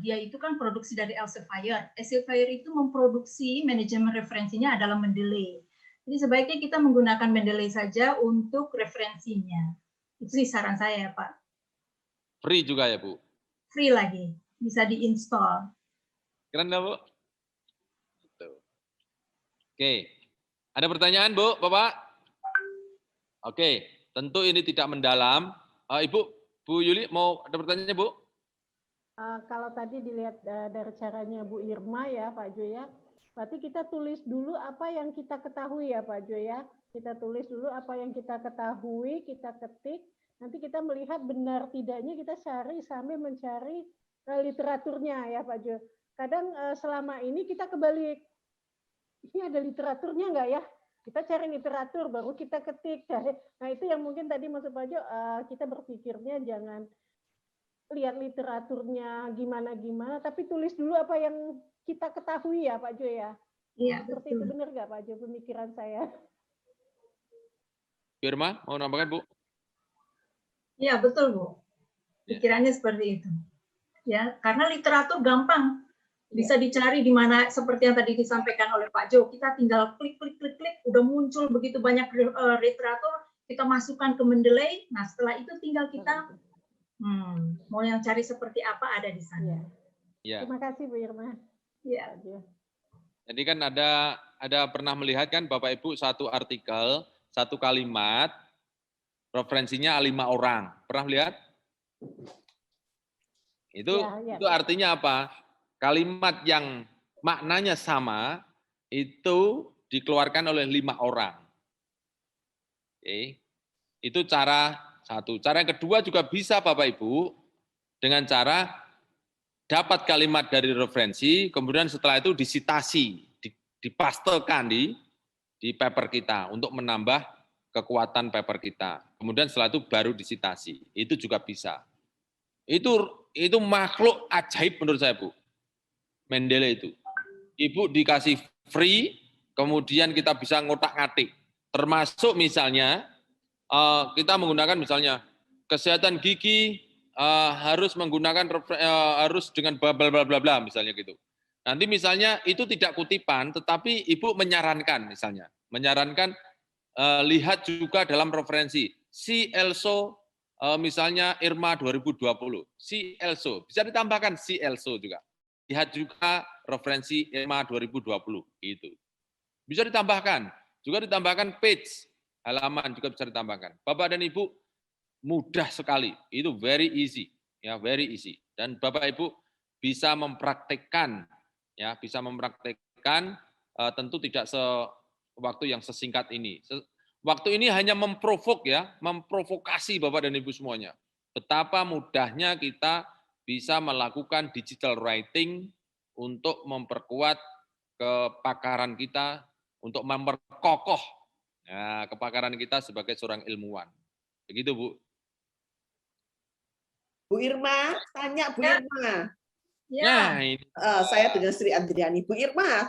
S10: dia itu kan produksi dari Elsevier. Elsevier itu memproduksi manajemen referensinya adalah Mendeley. Jadi sebaiknya kita menggunakan Mendeley saja untuk referensinya. Itu sih saran saya, Pak.
S1: Free juga ya, Bu?
S10: Free lagi. bisa diinstal.
S1: Keren nggak, Bu? Tuh. Oke. Ada pertanyaan, Bu, Bapak? Oke. Tentu ini tidak mendalam. Ibu, Bu Yuli, mau ada pertanyaannya, Bu?
S7: Kalau tadi dilihat dari caranya Bu Irma ya, Pak Jo ya, berarti kita tulis dulu apa yang kita ketahui ya, Pak Jo ya. Kita tulis dulu apa yang kita ketahui, kita ketik, nanti kita melihat benar tidaknya, kita cari sambil mencari literaturnya ya, Pak Jo. Kadang selama ini kita kebalik, ini ada literaturnya nggak ya? Kita cari literatur, baru kita ketik. Nah itu yang mungkin tadi maksud Pak Jo, kita berpikirnya jangan lihat literaturnya gimana-gimana, tapi tulis dulu apa yang kita ketahui ya Pak Jo ya.
S10: Iya,
S7: seperti itu benar nggak Pak Jo pemikiran saya?
S1: Irma, mau nambahkan, Bu?
S10: Iya, betul, Bu. Pikirannya seperti itu. Ya, karena literatur gampang. Bisa dicari di mana seperti yang tadi disampaikan oleh Pak Jo. Kita tinggal klik, udah muncul begitu banyak literatur, kita masukkan ke Mendeley. Nah, setelah itu tinggal kita mau yang cari seperti apa ada di sana.
S1: Ya.
S7: Terima kasih Bu Irma.
S10: Ya.
S1: Jadi kan ada pernah melihat kan Bapak Ibu satu artikel, satu kalimat, referensinya 5 orang. Pernah lihat? Itu artinya apa? Kalimat yang maknanya sama itu dikeluarkan oleh 5 orang. Oke. Itu cara satu. Cara yang kedua juga bisa Bapak Ibu dengan cara dapat kalimat dari referensi, kemudian setelah itu disitasi, dipastekan di paper kita untuk menambah kekuatan paper kita. Kemudian setelah itu baru disitasi. Itu juga bisa. Itu makhluk ajaib menurut saya, Bu. Mendeley itu. Ibu dikasih free, kemudian kita bisa ngotak-ngatik. Termasuk misalnya, kita menggunakan misalnya kesehatan gigi harus menggunakan harus dengan bla bla bla bla bla misalnya gitu. Nanti misalnya itu tidak kutipan, tetapi ibu menyarankan misalnya, lihat juga dalam referensi si Elso misalnya Irma 2020, si Elso bisa ditambahkan si Elso juga. Lihat juga referensi Irma 2020 itu. Bisa ditambahkan, juga ditambahkan page halaman juga bisa ditambahkan. Bapak dan Ibu mudah sekali, itu very easy, ya very easy. Dan Bapak Ibu bisa mempraktekkan, ya bisa mempraktekkan tentu tidak waktu yang sesingkat ini. Waktu ini hanya memprovokasi Bapak dan Ibu semuanya. Betapa mudahnya kita bisa melakukan digital writing untuk memperkuat kepakaran kita, untuk memperkokoh kepakaran kita sebagai seorang ilmuwan. Begitu, Bu.
S18: Bu Irma, tanya Bu Irma.
S1: Ya. Ini.
S18: Saya dengan Sri Andriani. Bu Irma,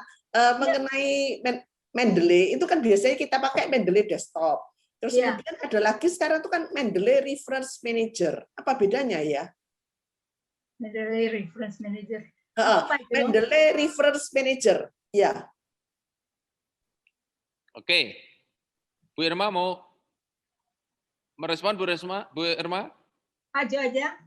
S18: mengenai Mendeley, itu kan biasanya kita pakai Mendeley desktop. Terus kemudian ada lagi sekarang itu kan Mendeley Reference Manager. Apa bedanya ya?
S10: Mendeley Reference Manager.
S18: Mendeley Reference Manager. Ya.
S1: Oke. Bu Irma mau merespon, Bu Irma?
S10: Maju aja.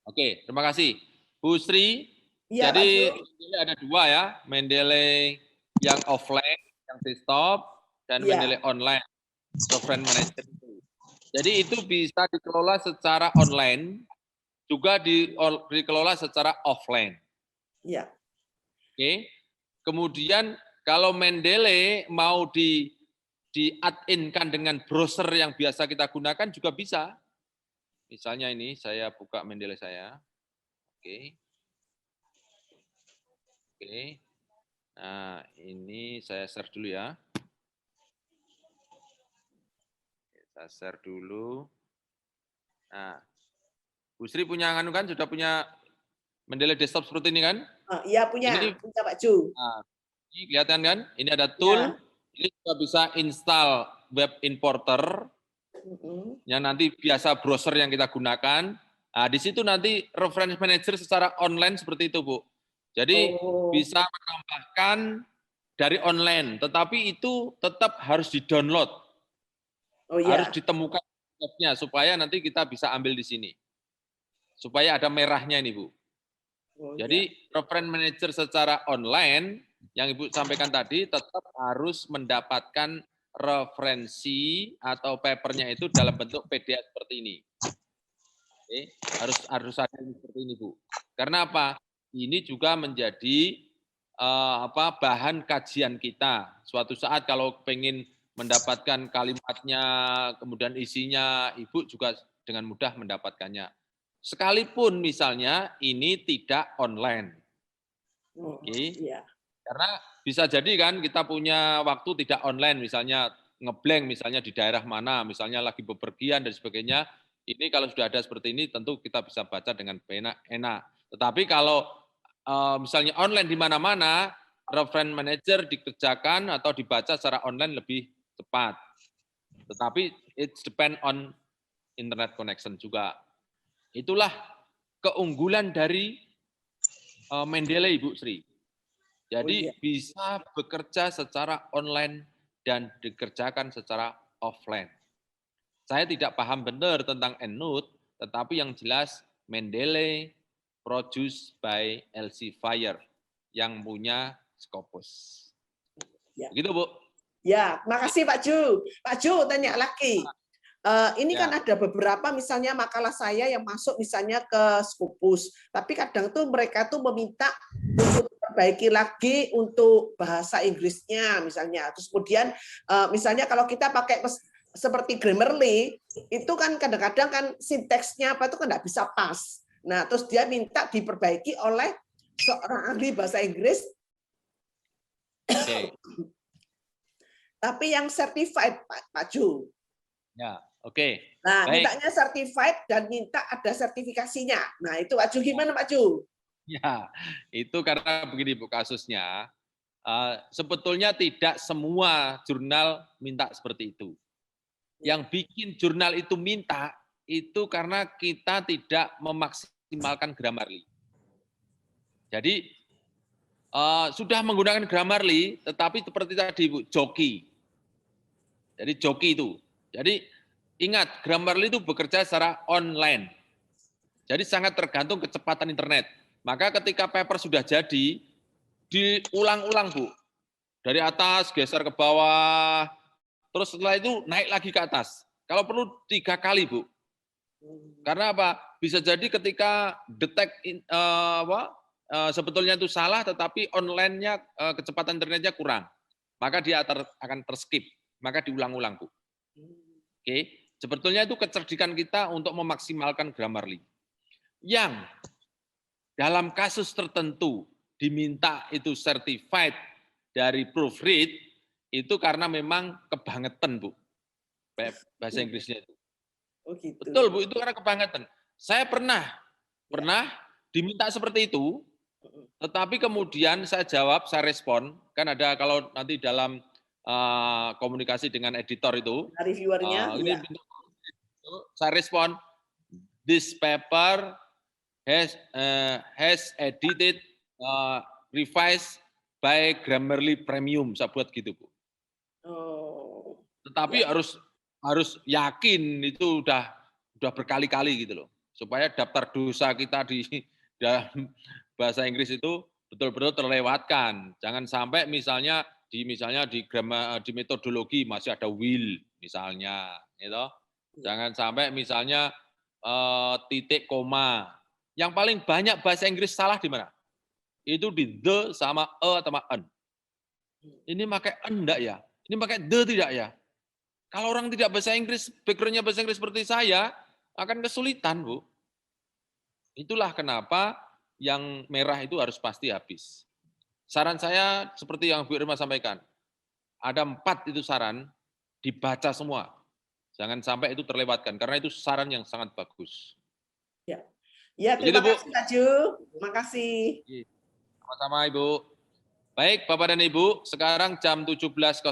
S1: Oke, terima kasih. Bu Sri, ya, jadi ada 2 ya, Mendeley yang offline, yang desktop, dan Mendeley online, reference manager itu. Jadi itu bisa dikelola secara online, juga dikelola secara offline.
S18: Iya.
S1: Oke. Kemudian kalau Mendeley mau di-add-in-kan dengan browser yang biasa kita gunakan juga bisa. Misalnya ini, saya buka Mendeley saya. Oke. Oke. Nah, ini saya share dulu ya. Saya share dulu. Nah, Bu Sri punya kan, sudah punya Mendeley desktop seperti ini kan?
S18: Iya, punya Pak Ju.
S1: Nah, ini kelihatan kan? Ini ada tool. Ini juga bisa install web importer. Yang nanti biasa browser yang kita gunakan. Nah, di situ nanti reference manager secara online seperti itu, Bu. Jadi bisa menambahkan dari online, tetapi itu tetap harus di-download. Harus ditemukan webnya supaya nanti kita bisa ambil di sini. Supaya ada merahnya ini, Bu. Jadi reference manager secara online yang Ibu sampaikan tadi tetap harus mendapatkan referensi atau papernya itu dalam bentuk PDF seperti ini. Oke, harus ada seperti ini, Bu. Karena apa? Ini juga menjadi bahan kajian kita. Suatu saat kalau pengen mendapatkan kalimatnya, kemudian isinya, Ibu juga dengan mudah mendapatkannya. Sekalipun misalnya ini tidak online. Oke. Karena bisa jadi kan kita punya waktu tidak online, misalnya ngeblank, misalnya di daerah mana, misalnya lagi bepergian dan sebagainya. Ini kalau sudah ada seperti ini, tentu kita bisa baca dengan enak. Tetapi kalau misalnya online di mana-mana, reference manager dikerjakan atau dibaca secara online lebih cepat. Tetapi it depend on internet connection juga. Itulah keunggulan dari Mendeley, Ibu Sri. Jadi bisa bekerja secara online dan dikerjakan secara offline. Saya tidak paham benar tentang EndNote, tetapi yang jelas Mendeley produced by Elsevier yang punya Scopus. Begitu, Bu.
S18: Ya, makasih Pak Ju. Pak Ju tanya lagi. Ini kan ada beberapa misalnya makalah saya yang masuk misalnya ke Scopus, tapi kadang tuh mereka tuh meminta untuk perbaiki lagi untuk bahasa Inggrisnya misalnya. Terus kemudian misalnya kalau kita pakai seperti Grammarly, itu kan kadang-kadang kan sinteksnya apa itu kan nggak bisa pas. Nah, terus dia minta diperbaiki oleh seorang ahli bahasa Inggris. Tapi yang certified, Pak Ju.
S1: Ya, oke.
S18: Nah,
S1: baik.
S18: mintanya certified dan minta ada sertifikasinya. Nah, itu Pak Ju gimana, Pak Ju?
S1: Ya, itu karena begini Bu kasusnya. Sebetulnya tidak semua jurnal minta seperti itu. Yang bikin jurnal itu minta itu karena kita tidak memaksimalkan Grammarly. Jadi sudah menggunakan Grammarly, tetapi seperti tadi Bu, joki. Jadi joki itu. Jadi ingat, Grammarly itu bekerja secara online. Jadi sangat tergantung kecepatan internet. Maka ketika paper sudah jadi, diulang-ulang Bu. Dari atas geser ke bawah, terus setelah itu naik lagi ke atas. Kalau perlu 3 kali Bu. Karena apa? Bisa jadi ketika detect sebetulnya itu salah, tetapi online-nya kecepatan internetnya kurang. Maka dia akan terskip. Maka diulang-ulang Bu. Oke, sebetulnya itu kecerdikan kita untuk memaksimalkan Grammarly. Yang dalam kasus tertentu diminta itu certified dari proofread, itu karena memang kebangetan Bu. Bahasa Inggrisnya itu.
S18: Oh, gitu.
S1: Betul Bu, itu karena kebangetan. Saya pernah diminta seperti itu, tetapi kemudian saya jawab, saya respon, kan ada kalau nanti dalam komunikasi dengan editor itu,
S18: reviewernya,
S1: saya respon, this paper has edited, revised by Grammarly Premium, saya buat gitu Bu. Tetapi harus yakin itu udah berkali-kali gitu loh, supaya daftar dosa kita di dalam bahasa Inggris itu betul-betul terlewatkan. Jangan sampai misalnya di metodologi masih ada will misalnya, gitu. Jangan sampai misalnya titik koma. Yang paling banyak bahasa Inggris salah di mana? Itu di the sama sama an. Ini pakai an enggak ya? Ini pakai the tidak ya? Kalau orang tidak bahasa Inggris, background-nya bahasa Inggris seperti saya, akan kesulitan, Bu. Itulah kenapa yang merah itu harus pasti habis. Saran saya seperti yang Bu Irma sampaikan, ada 4 itu saran, dibaca semua. Jangan sampai itu terlewatkan, karena itu saran yang sangat bagus.
S18: Ya, terima kasih Pak Ju. Terima kasih.
S1: Sama-sama Ibu. Baik Bapak dan Ibu, sekarang jam 17.00,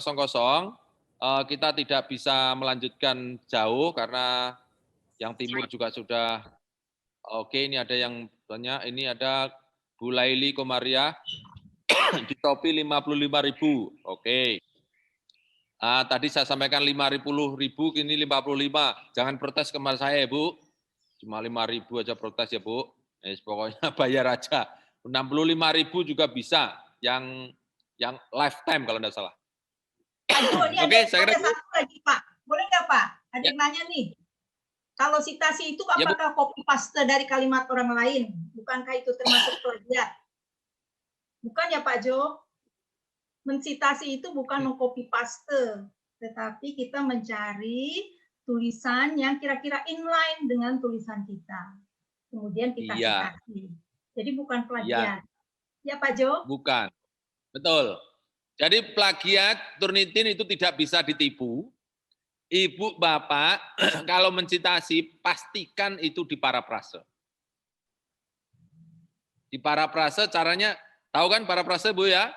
S1: kita tidak bisa melanjutkan jauh, karena yang timur juga sudah oke. Ini ada yang tanya, ini ada Bu Laili Komaria, di Topi 55.000. Oke. Tadi saya sampaikan 50.000, kini 55. Jangan protes ke saya, Bu. Cuma 5.000 aja protes ya, Bu. Pokoknya bayar aja. 65.000 juga bisa, yang lifetime kalau tidak salah.
S19: Oke, saya kira satu lagi Pak. Boleh nggak Pak? Ada yang nanya nih. Kalau sitasi itu apakah copy paste dari kalimat orang lain? Bukankah itu termasuk plagiat? Bukan ya Pak Jo? Mensitasi itu bukan mengcopy paste, tetapi kita mencari tulisan yang kira-kira inline dengan tulisan kita. Kemudian kita citasi. Jadi bukan plagiat. Ya Pak Jo?
S1: Bukan. Betul. Jadi plagiat Turnitin itu tidak bisa ditipu. Ibu, Bapak, kalau mencitasi, pastikan itu di parafrase. Di parafrase caranya, tahu kan parafrase Bu ya?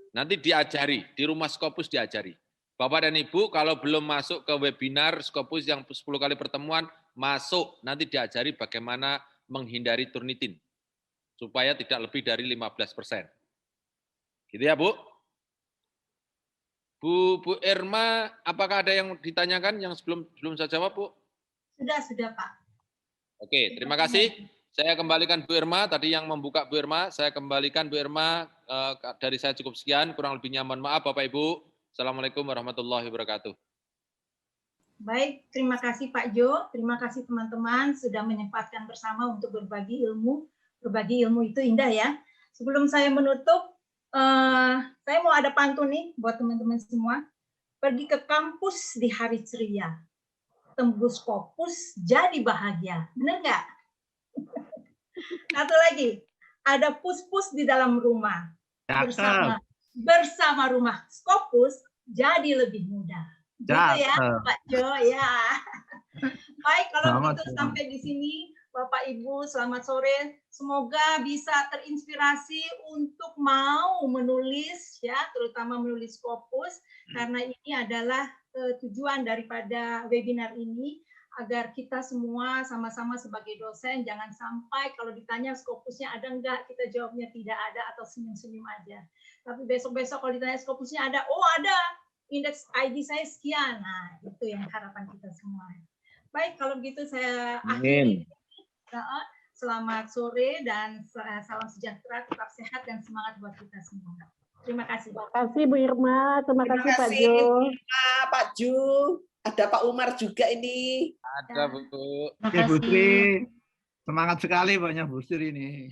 S1: Nanti diajari, di rumah Scopus diajari. Bapak dan Ibu, kalau belum masuk ke webinar Scopus yang 10 kali pertemuan, masuk. Nanti diajari bagaimana menghindari Turnitin. Supaya tidak lebih dari 15%. Gitu ya, Bu? Bu Irma, apakah ada yang ditanyakan yang sebelum saya jawab, Bu?
S19: Sudah, Pak.
S1: Oke, terima kasih. Saya kembalikan Bu Irma, tadi yang membuka Bu Irma, saya kembalikan Bu Irma, dari saya cukup sekian, kurang lebihnya mohon maaf Bapak Ibu. Assalamualaikum warahmatullahi wabarakatuh.
S19: Baik, terima kasih Pak Jo, terima kasih teman-teman sudah menyempatkan bersama untuk berbagi ilmu. Berbagi ilmu itu indah ya. Sebelum saya menutup, saya mau ada pantun nih buat teman-teman semua. Pergi ke kampus di hari ceria, tembus Scopus jadi bahagia. Benar nggak? Satu lagi, ada pus-pus di dalam rumah. Bersama rumah Scopus jadi lebih mudah. Gitu ya, Pak Jo. Ya. Baik, kalau begitu sampai di sini. Bapak Ibu, selamat sore. Semoga bisa terinspirasi untuk mau menulis, ya, terutama menulis Scopus, karena ini adalah tujuan daripada webinar ini, agar kita semua sama-sama sebagai dosen, jangan sampai kalau ditanya Scopusnya ada enggak, kita jawabnya tidak ada atau senyum-senyum aja. Tapi besok-besok kalau ditanya Scopusnya ada, oh ada, indeks ID saya sekian. Nah, itu yang harapan kita semua. Baik, kalau begitu saya akhiri. Selamat sore dan salam sejahtera, tetap sehat dan semangat buat kita semua. Terima kasih.
S7: Terima kasih Bu Irma, terima kasih Pak Jo.
S18: Pak Jo, ada Pak Umar juga ini.
S1: Ada Bu.
S5: Bu Sri, semangat sekali banyak Bu Sri ini.